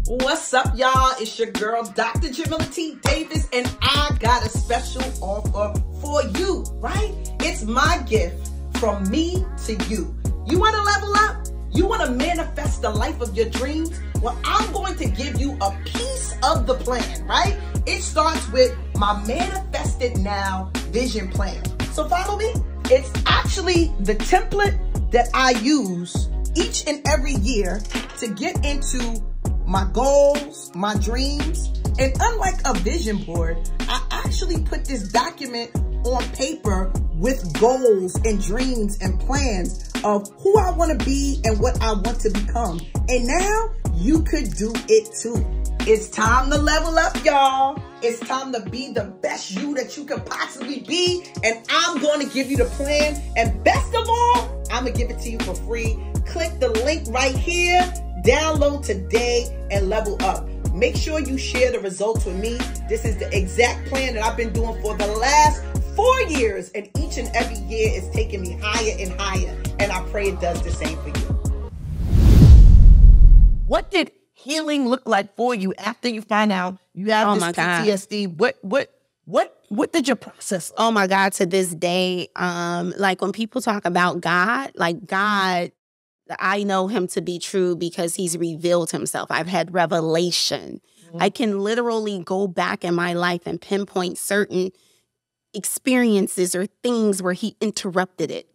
What's up, y'all? It's your girl, Dr. Jamilla T. Davis, and I got a special offer for you, right? It's my gift from me to you. You want to level up? You want to manifest the life of your dreams? Well, I'm going to give you a piece of the plan, right? It starts with my Manifested Now vision plan. So follow me. It's actually the template that I use each and every year to get into my goals, my dreams. And unlike a vision board, I actually put this document on paper with goals and dreams and plans of who I want to be and what I want to become. And now you could do it too. It's time to level up, y'all. It's time to be the best you that you could possibly be. And I'm going to give you the plan. And best of all, I'm going to give it to you for free. Click the link right here. Download today and level up. Make sure you share the results with me. This is the exact plan that I've been doing for the last 4 years. And each and every year is taking me higher and higher. And I pray it does the same for you. What did healing look like for you after you find out you have this PTSD? What did your process look like? Oh my God, to this day, like when people talk about God, like God, I know him to be true because he's revealed himself. I've had revelation. I can literally go back in my life and pinpoint certain experiences or things where he interrupted it.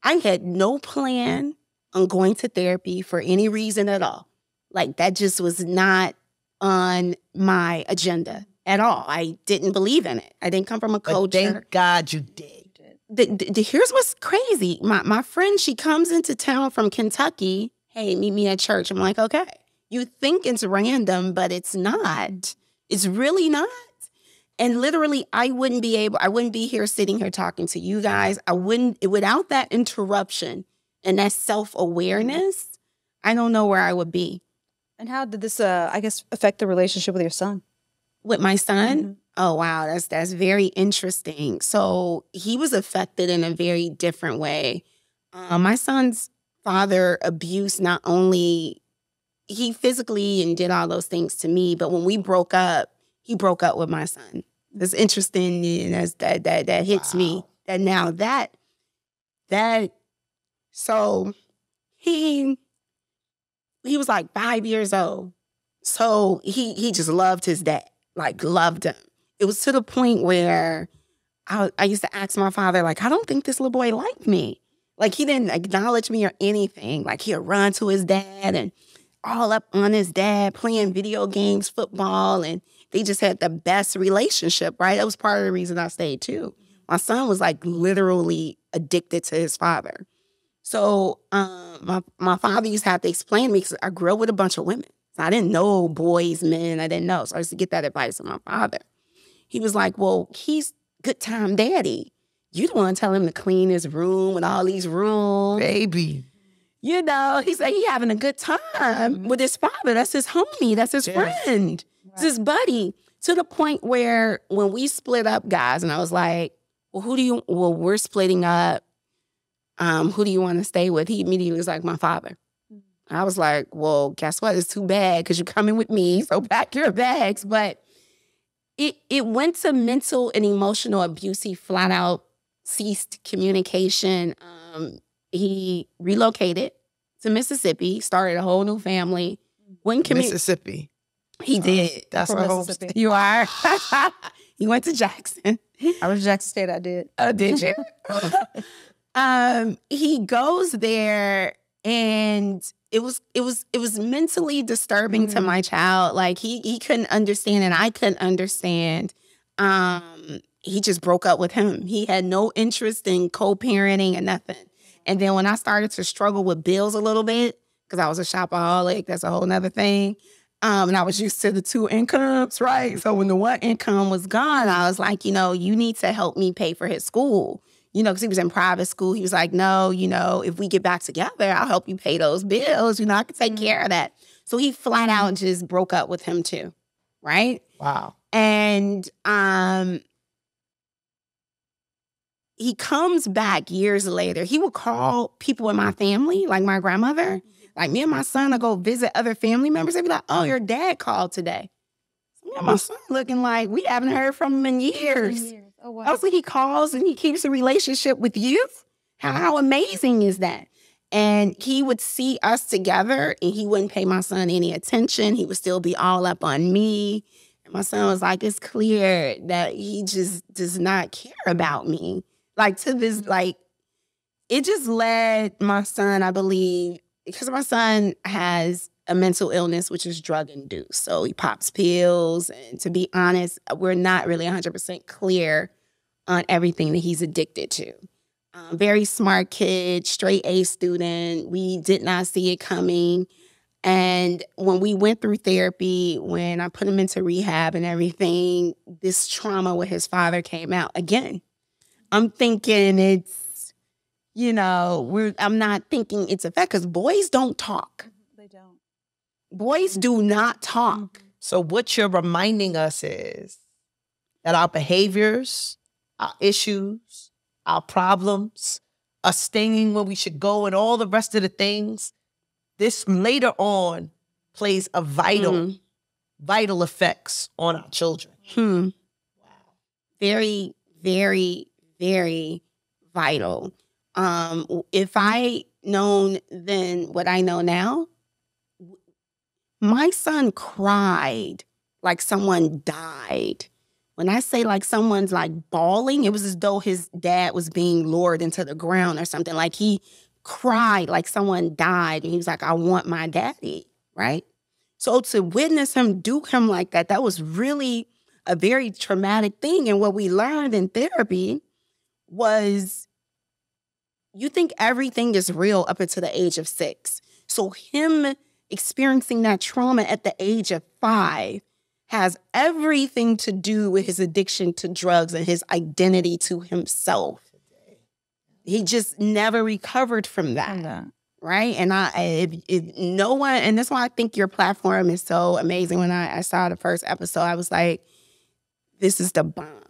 I had no plan on going to therapy for any reason at all. Like that just was not on my agenda at all. I didn't believe in it. I didn't come from a culture. But thank God you did. Here's what's crazy. My friend, she comes into town from Kentucky. Hey, meet me at church. I'm like, okay. You think it's random, but it's not. It's really not. And literally, I wouldn't be here sitting here talking to you guys. Without that interruption and that self-awareness, I don't know where I would be. And how did this, I guess, affect the relationship with your son? With my son? Oh, wow. That's very interesting. So he was affected in a very different way. My son's father abused not only, he physically and did all those things to me, but when we broke up, he broke up with my son. It's interesting, and that hits me. And now so he was like 5 years old. So he just loved his dad, like loved him. It was to the point where I used to ask my father, like, I don't think this little boy liked me. Like, he didn't acknowledge me or anything. Like, he'd run to his dad and all up on his dad, playing video games, football, and they just had the best relationship, right? That was part of the reason I stayed, too. My son was, like, literally addicted to his father. So my father used to have to explain to me, because I grew up with a bunch of women. So I didn't know boys, men, I didn't know. So I used to get that advice from my father. He was like, well, he's good time daddy. You don't want to tell him to clean his room with all these rooms. Baby. You know, he's like, he having a good time with his father. That's his homie. That's his friend. Right. It's his buddy. To the point where when we split up, guys, and I was like, well, we're splitting up. Who do you want to stay with? He immediately was like, my father. I was like, well, guess what? It's too bad because you're coming with me, so pack your bags. But it went to mental and emotional abuse. He flat out ceased communication. He relocated to Mississippi, started a whole new family. Mississippi. He did. That's From our home Mississippi. state. You are. He went to Jackson. I was Jackson State. I did. Did you? He goes there, and it was mentally disturbing to my child. Like he couldn't understand, and I couldn't understand. He just broke up with him. He had no interest in co-parenting and nothing. And then when I started to struggle with bills a little bit, because I was a shopaholic, that's a whole nother thing. And I was used to the 2 incomes, right? So when the 1 income was gone, I was like, you need to help me pay for his school. Because he was in private school. He was like, no, if we get back together, I'll help you pay those bills. I can take care of that. So he flat out just broke up with him too, right? Wow. And he comes back years later. He would call people in my family, like my grandmother. Like me and my son will go visit other family members. They'd be like, oh, your dad called today. So me and my son looking like we haven't heard from him in years. Oh, wow. I was like, he calls and he keeps a relationship with you. How amazing is that? And he would see us together and he wouldn't pay my son any attention. He would still be all up on me. And my son was like, it's clear that he just does not care about me. Like to this, like, it just led my son, I believe, because my son has a mental illness, which is drug-induced. So he pops pills. And to be honest, we're not really 100% clear on everything that he's addicted to. Very smart kid, straight A student. We did not see it coming. And when we went through therapy, when I put him into rehab and everything, this trauma with his father came out again. I'm thinking it's, I'm not thinking it's a fact because boys don't talk. They don't. Boys do not talk. So what you're reminding us is that our behaviors, our issues, our problems, us staying where we should go and all the rest of the things, this later on plays a vital effects on our children. Wow. Very, very, very vital. If I known then what I know now, my son cried like someone died. When I say like someone's like bawling, it was as though his dad was being lowered into the ground or something. Like he cried like someone died. And he was like, I want my daddy, right? So to witness him do him like that, that was really a very traumatic thing. And what we learned in therapy was you think everything is real up until the age of 6. So him experiencing that trauma at the age of 5 has everything to do with his addiction to drugs and his identity to himself. He just never recovered from that. Right? And if no one, and that's why I think your platform is so amazing. When I saw the first episode, I was like, this is the bomb.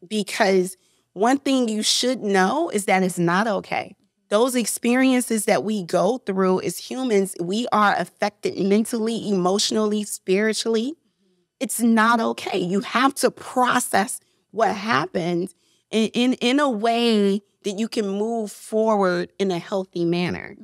Because one thing you should know is that it's not okay. Those experiences that we go through as humans, we are affected mentally, emotionally, spiritually. It's not okay. You have to process what happened in a way that you can move forward in a healthy manner.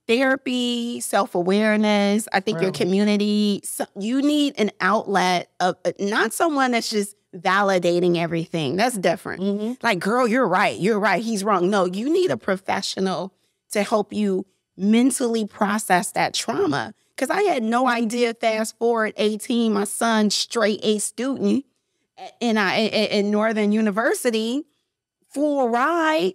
Therapy, self-awareness, I think your community, you need an outlet of not someone that's just validating everything. That's different. Like, girl, you're right, he's wrong. No, you need a professional to help you mentally process that trauma. Because I had no idea, fast forward 18, my son, straight A student in Northern University, full ride.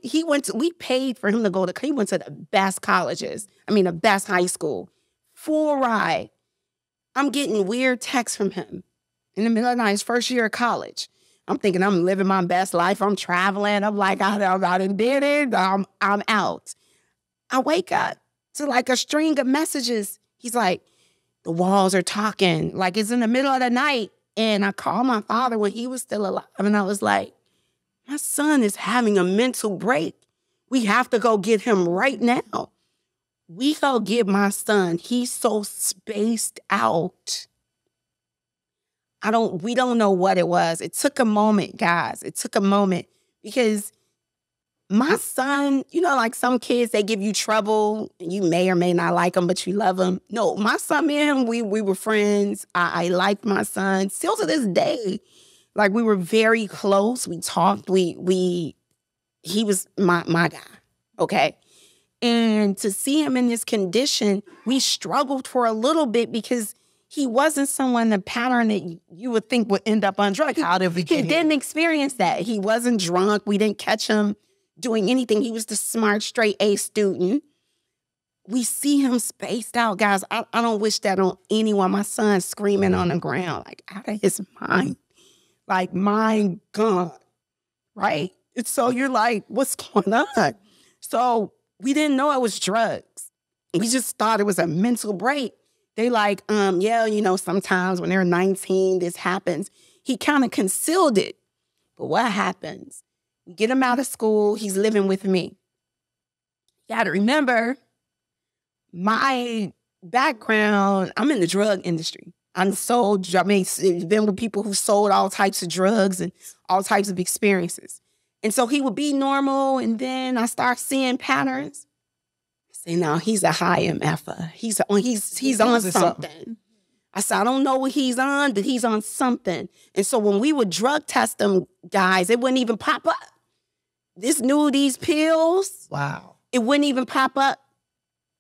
We paid for him to go he went to the best colleges. The best high school. Full ride. I'm getting weird texts from him in the middle of the night, his first year of college. I'm thinking I'm living my best life. I'm traveling. I'm like, I done did it. I'm out. I wake up to like a string of messages. He's like, the walls are talking. Like it's in the middle of the night. And I called my father when he was still alive. And I was like, my son is having a mental break. We have to go get him right now. We go get my son. He's so spaced out. We don't know what it was. It took a moment, guys. It took a moment because my son, you know, like some kids, they give you trouble and you may or may not like them, but you love them. No, my son, me and him, we were friends. I liked my son still to this day. Like we were very close. We talked. He was my guy. Okay. And to see him in this condition, we struggled for a little bit because he wasn't someone, the pattern that you would think would end up on drugs. How did we get He didn't experience that. He wasn't drunk. We didn't catch him doing anything. He was the smart, straight A student. We see him spaced out, guys. I don't wish that on anyone. My son's screaming on the ground, like out of his mind. Like, my God, right? So you're like, what's going on? So we didn't know it was drugs. We just thought it was a mental break. They like, yeah, you know, sometimes when they're 19, this happens. He kind of concealed it. But what happens? We get him out of school. He's living with me. You got to remember, my background, I'm in the drug industry. Been with people who sold all types of drugs and all types of experiences. And so he would be normal, and then I start seeing patterns. I say, no, he's a high MFer. He's on something. I said, I don't know what he's on, but he's on something. And so when we would drug test him, guys, it wouldn't even pop up. These pills, wow, it wouldn't even pop up.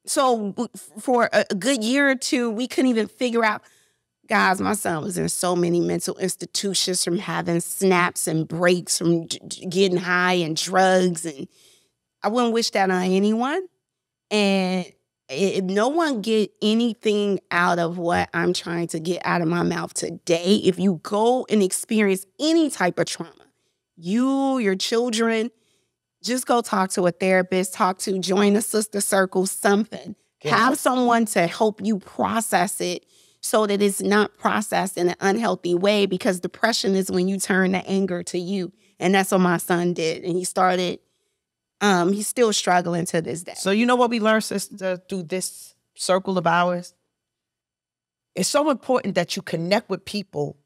So for a good year or two, we couldn't even figure out. Guys, my son was in so many mental institutions from having snaps and breaks, from getting high and drugs. And I wouldn't wish that on anyone. And if no one get anything out of what I'm trying to get out of my mouth today, if you go and experience any type of trauma, your children, just go talk to a therapist, join a sister circle, something. Yeah. Have someone to help you process it so that it's not processed in an unhealthy way, because depression is when you turn the anger to you. And that's what my son did. And he started, he's still struggling to this day. So you know what we learned, sister, through this circle of ours? It's so important that you connect with people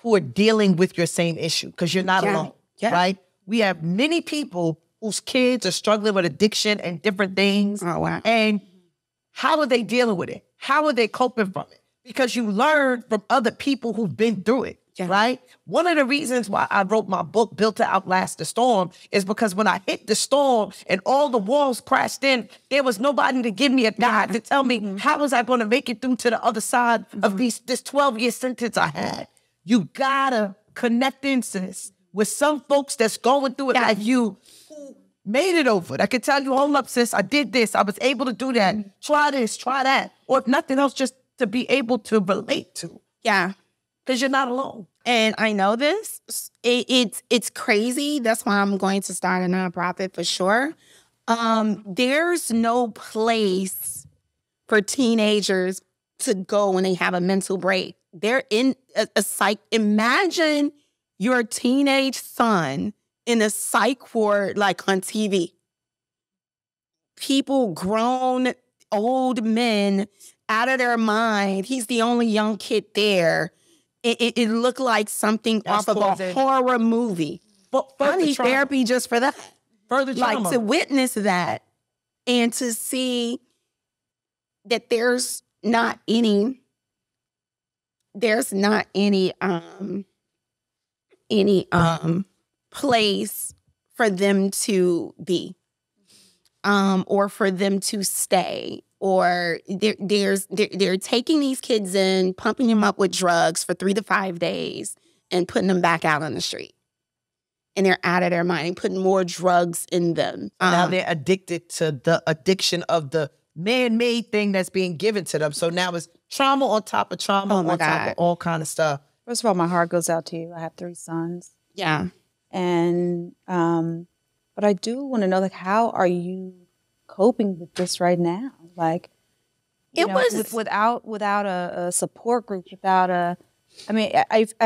who are dealing with your same issue, because you're not alone, right? We have many people whose kids are struggling with addiction and different things. Oh, wow. And how are they dealing with it? How are they coping from it? Because you learn from other people who've been through it, right? One of the reasons why I wrote my book, Built to Outlast the Storm, is because when I hit the storm and all the walls crashed in, there was nobody to give me a guide to tell me how was I going to make it through to the other side of this 12-year sentence I had. You gotta connect in, sis, with some folks that's going through it like you, who made it over. I can tell you, hold up, sis, I did this. I was able to do that. Try this, try that. Or if nothing else, just to be able to relate to. Yeah. Because you're not alone. And I know this. It's crazy. That's why I'm going to start a nonprofit for sure. There's no place for teenagers to go when they have a mental break. They're in a psych. Imagine your teenage son in a psych ward like on TV. People, grown, old men, out of their mind. He's the only young kid there. It looked like something off of a horror movie. But I need therapy just for that. Further trauma. Like, to witness that and to see that there's not any place for them to be, or for them to stay. Or they're taking these kids in, pumping them up with drugs for 3 to 5 days and putting them back out on the street. And they're out of their mind and putting more drugs in them. Now they're addicted to the addiction of the man-made thing that's being given to them. So now it's trauma on top of trauma on top of all kind of stuff. First of all, my heart goes out to you. I have 3 sons. Yeah. And, but I do want to know, like, how are you coping with this right now? Like, without a support group, I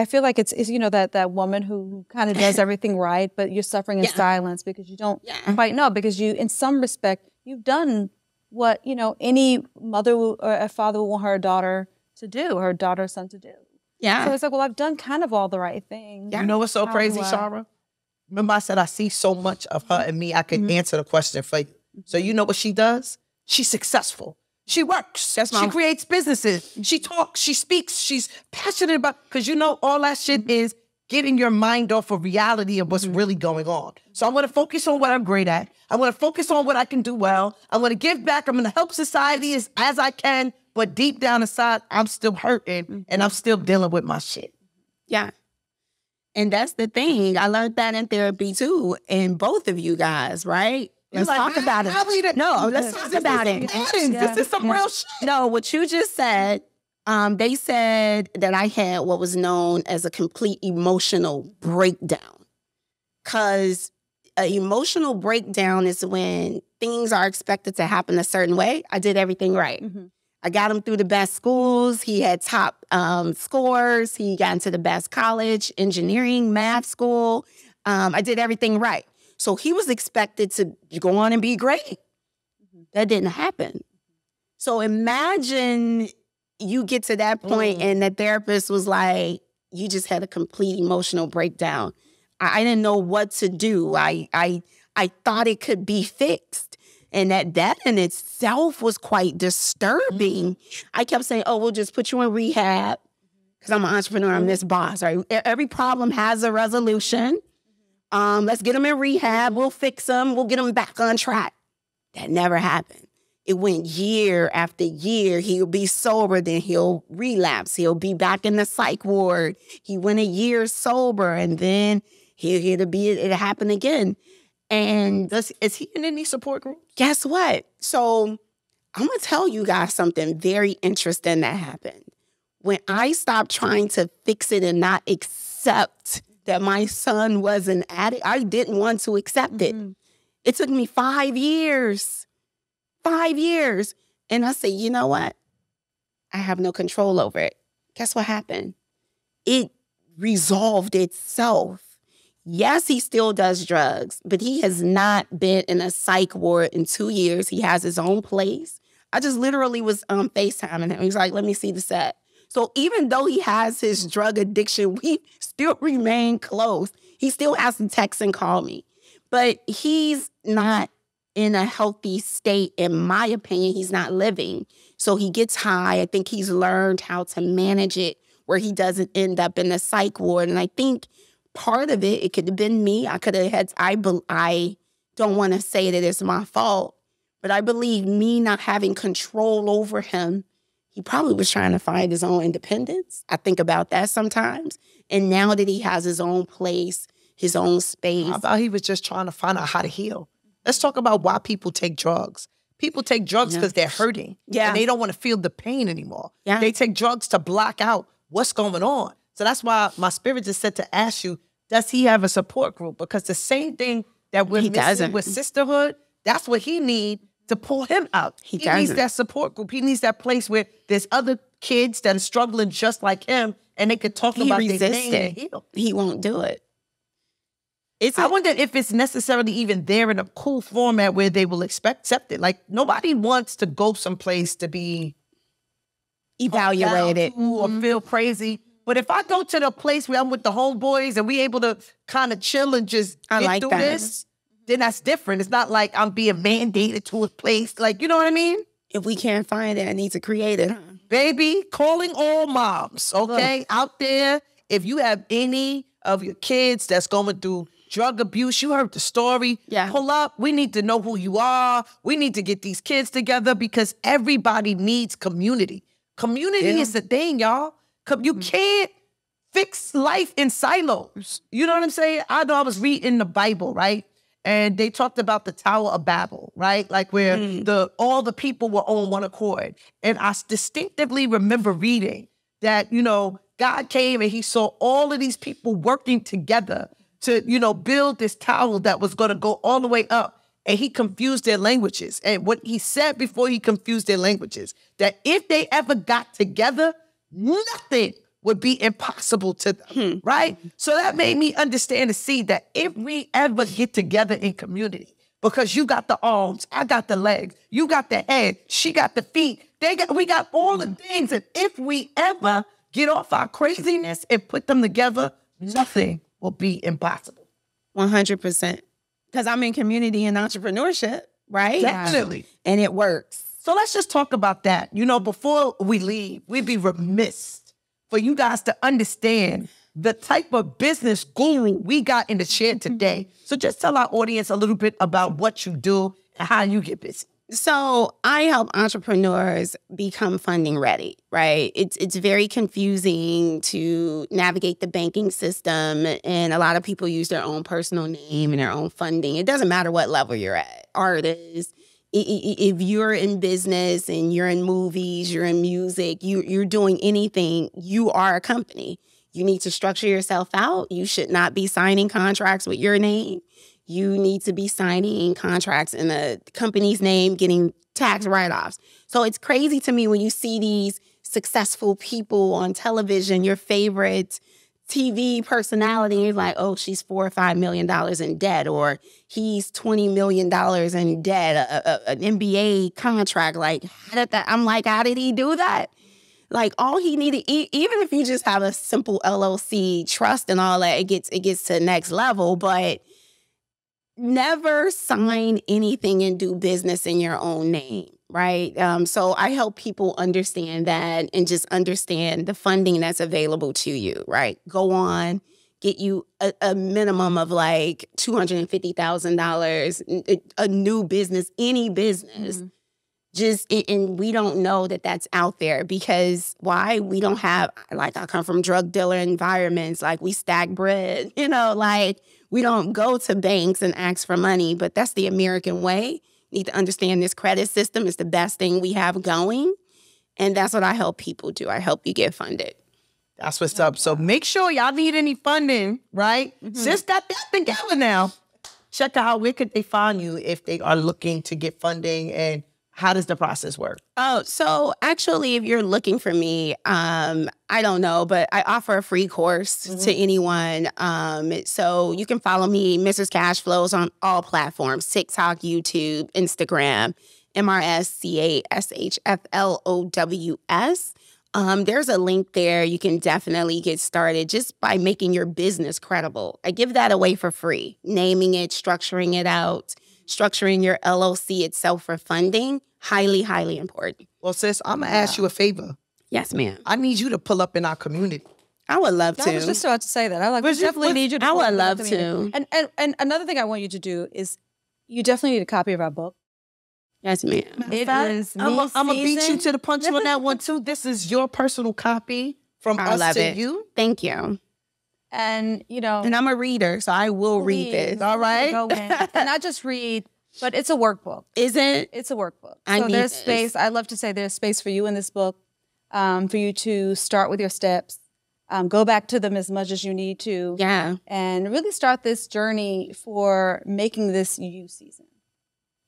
feel like it's you know, that woman who kind of does everything right, but you're suffering in silence because you don't quite know, because you, in some respect, you've done what, any mother or a father would want her daughter to do, her daughter or son to do. Yeah. So it's like, well, I've done kind of all the right things. You know what's so crazy, Shara? Remember I said I see so much of her and me, I can answer the question for you. So you know what she does? She's successful. She works. She creates businesses. She talks. She speaks. She's passionate about, because all that shit is getting your mind off of reality of what's really going on. So I'm going to focus on what I'm great at. I'm going to focus on what I can do well. I'm going to give back. I'm going to help society as I can. But deep down inside, I'm still hurting and I'm still dealing with my shit. Yeah. And that's the thing. I learned that in therapy too, in both of you guys, right? Let's talk about it. No, let's talk about it. This is some real shit. No, what you just said, they said that I had what was known as a complete emotional breakdown. Because an emotional breakdown is when things are expected to happen a certain way. I did everything right. I got him through the best schools. He had top scores. He got into the best college, engineering, math school. I did everything right. So he was expected to go on and be great. That didn't happen. So imagine you get to that point and the therapist was like, you just had a complete emotional breakdown. I didn't know what to do. I thought it could be fixed. And that in itself was quite disturbing. I kept saying, we'll just put you in rehab because I'm an entrepreneur, I'm this boss. Right? Every problem has a resolution. Let's get them in rehab. We'll fix them. We'll get them back on track. That never happened. It went year after year. He'll be sober, then he'll relapse. He'll be back in the psych ward. He went a year sober, and then it'll happen again. And is he in any support group? Guess what? So I'm going to tell you guys something very interesting that happened. When I stopped trying to fix it and not accept that my son was an addict, I didn't want to accept it. It took me 5 years. 5 years. And I said, you know what? I have no control over it. Guess what happened? It resolved itself. Yes, he still does drugs, but he has not been in a psych ward in 2 years. He has his own place. I just literally was FaceTiming him. He's like, let me see the set. So even though he has his drug addiction, we still remain close. He still has to text and call me. But he's not in a healthy state, in my opinion. He's not living. So he gets high. I think he's learned how to manage it where he doesn't end up in the psych ward. And I think part of it could have been me. I could have had, I don't want to say that it's my fault, but I believe me not having control over him, he probably was trying to find his own independence. I think about that sometimes. And now that he has his own place, his own space. How about he was just trying to find out how to heal? Let's talk about why people take drugs. People take drugs because they're hurting. Yeah. And they don't want to feel the pain anymore. Yeah. They take drugs to block out what's going on. So that's why my spirit just said to ask you, does he have a support group? Because the same thing that we're missing with sisterhood, that's what he needs to pull him out. He needs that support group. He needs that place where there's other kids that are struggling just like him and they could talk about their pain and heal. He won't do it. I wonder if it's necessarily even there in a cool format where they will accept it. Like, nobody wants to go someplace to be evaluated or feel crazy. But if I go to the place where I'm with the homeboys and we able to kind of chill and just get through this, then that's different. It's not like I'm being mandated to a place. Like, you know what I mean? If we can't find it, I need to create it. Baby, calling all moms, okay? Look. Out there, if you have any of your kids that's going through drug abuse, you heard the story. Yeah. Pull up. We need to know who you are. We need to get these kids together because everybody needs community. Community is the thing, y'all. You can't fix life in silos. You know what I'm saying? I know I was reading the Bible, right? And they talked about the Tower of Babel, right? Like where all the people were on one accord. And I distinctively remember reading that, God came and he saw all of these people working together to, build this tower that was going to go all the way up. And he confused their languages. And what he said before he confused their languages, that if they ever got together, nothing would be impossible to them, right? So that made me understand and see that if we ever get together in community, because you got the arms, I got the legs, you got the head, she got the feet. We got all the things. And if we ever get off our craziness and put them together, nothing will be impossible. 100%. Because I'm in community and entrepreneurship, right? Definitely. And it works. So let's just talk about that. You know, before we leave, we'd be remiss for you guys to understand the type of business guru we got in the chair today. So just tell our audience a little bit about what you do and how you get busy. So I help entrepreneurs become funding ready, right? It's very confusing to navigate the banking system, and a lot of people use their own personal name and their own funding. It doesn't matter what level you're at. Artists, if you're in business and you're in movies, you're in music, you're doing anything, you are a company. You need to structure yourself out. You should not be signing contracts with your name. You need to be signing contracts in the company's name, getting tax write-offs. So it's crazy to me when you see these successful people on television, your favorite TV personality, you're like, oh, she's $4 or $5 million in debt, or he's $20 million in debt, an NBA contract. Like, how did he do that? Like, all he needed, even if you just have a simple LLC trust and all that, it gets to the next level, but never sign anything and do business in your own name, right? So I help people understand that and just understand the funding that's available to you, right? Go on, get you a minimum of like $250,000, a new business, any business. Mm-hmm. And we don't know that that's out there because why? We don't have, like, I come from drug dealer environments, like we stack bread, like we don't go to banks and ask for money, but that's the American way. You need to understand this credit system is the best thing we have going. And that's what I help people do. I help you get funded. That's what's up. So make sure y'all need any funding, right? Mm-hmm. Sis got that together now. Check out where could they find you if they are looking to get funding, and how does the process work? Oh, so actually, if you're looking for me, I don't know, but I offer a free course to anyone. So you can follow me, Mrs. Cashflows, on all platforms, TikTok, YouTube, Instagram, MRSCASHFLOWS. There's a link there. You can definitely get started just by making your business credible. I give that away for free, naming it, structuring it out. Structuring your LLC itself for funding, highly, highly important. Well, sis, I'm going to ask you a favor. Yes, ma'am. I need you to pull up in our community. I would love to. I was just about to say that. We definitely need you to I pull up. would love to. And another thing I want you to do is you definitely need a copy of our book. Yes, ma'am. I'm going to beat you to the punch on that one, too. This is your personal copy from us to you. Thank you. And, and I'm a reader, so I will read this. All right. Go in. And not just read, but it's a workbook. Is it? It's a workbook. So there's space. I love to say there's space for you in this book, for you to start with your steps, go back to them as much as you need to. Yeah. And really start this journey for making this you season.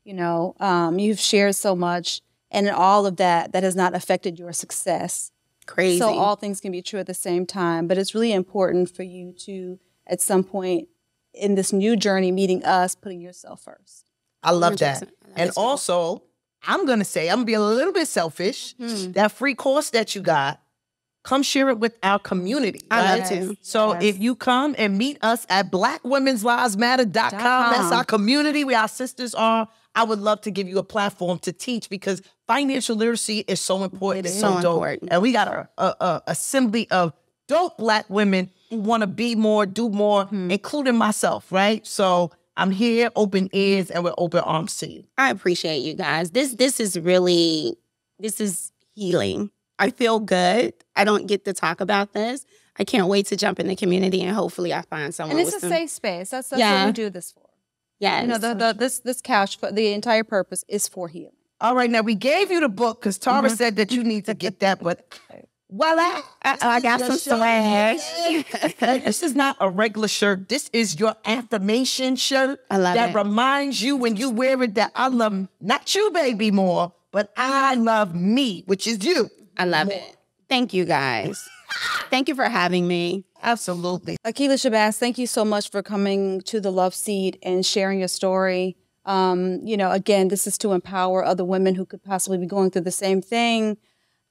You've shared so much, and all of that has not affected your success. Crazy. So all things can be true at the same time, but it's really important for you to, at some point in this new journey, meeting us, putting yourself first. I love that. And also, I'm going to be a little bit selfish. That free course that you got, come share it with our community. I love to. So if you come and meet us at BlackWomen'sLivesMatter.com, that's our community where our sisters are. I would love to give you a platform to teach, because financial literacy is so important. It's so important. And we got a assembly of dope Black women who want to be more, do more, including myself, right? So I'm here, open ears, and with open arms to you. I appreciate you guys. This is healing. I feel good. I don't get to talk about this. I can't wait to jump in the community, and hopefully I find someone. And it's a safe space. That's what we do this for. Yeah, this couch, the entire purpose is for healing. All right, now we gave you the book because Tara said that you need to get that, but voila, I got some swag. This is not a regular shirt. This is your affirmation shirt. I love that it. reminds you when you wear it that I love not you, baby, more, but I love me, which is you. I love it. Thank you, guys. Thank you for having me. Absolutely. Akilah Shabazz, thank you so much for coming to the Love Seat and sharing your story. You know, again, this is to empower other women who could possibly be going through the same thing.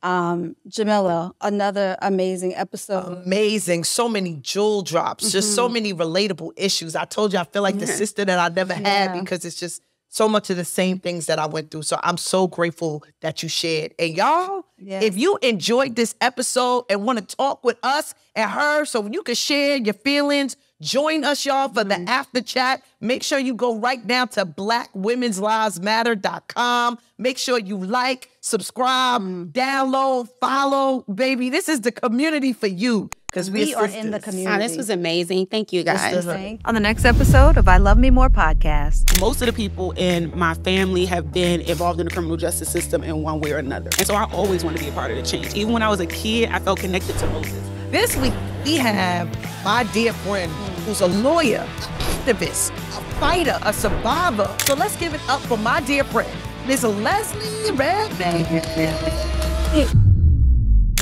Jamilla, another amazing episode. Amazing. So many jewel drops, just so many relatable issues. I told you I feel like the sister that I never had because it's just so much of the same things that I went through. So I'm so grateful that you shared. And y'all, if you enjoyed this episode and want to talk with us and her so you can share your feelings, join us, y'all, for the after chat. Make sure you go right now to blackwomens'livesmatter.com. Make sure you like, subscribe, download, follow, baby. This is the community for you because We are in the community. This was amazing. Thank you, guys. On the next episode of I Love Me More podcast. Most of the people in my family have been involved in the criminal justice system in one way or another. And so I always wanted to be a part of the change. Even when I was a kid, I felt connected to Moses. This week, we have my dear friend who's a lawyer, activist, a fighter, a survivor. So let's give it up for my dear friend, Ms. Leslie Redman.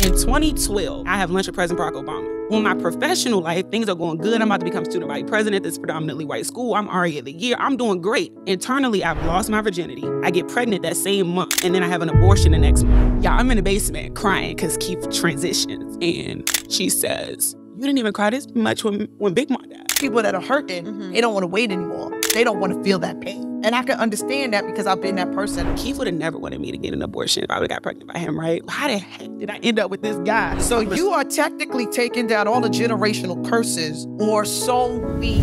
In 2012, I have lunch with President Barack Obama. On my professional life, things are going good. I'm about to become student body president. This predominantly white school. I'm RA of the year. I'm doing great. Internally, I've lost my virginity. I get pregnant that same month, and then I have an abortion the next month. Yeah, I'm in the basement crying because Keith transitions, and she says, "You didn't even cry this much when Big Mom died." People that are hurting, they don't want to wait anymore. They don't want to feel that pain. And I can understand that because I've been that person. Keith would have never wanted me to get an abortion if I would have got pregnant by him, right? How the heck did I end up with this guy? So you are technically taking down all the generational curses, or so we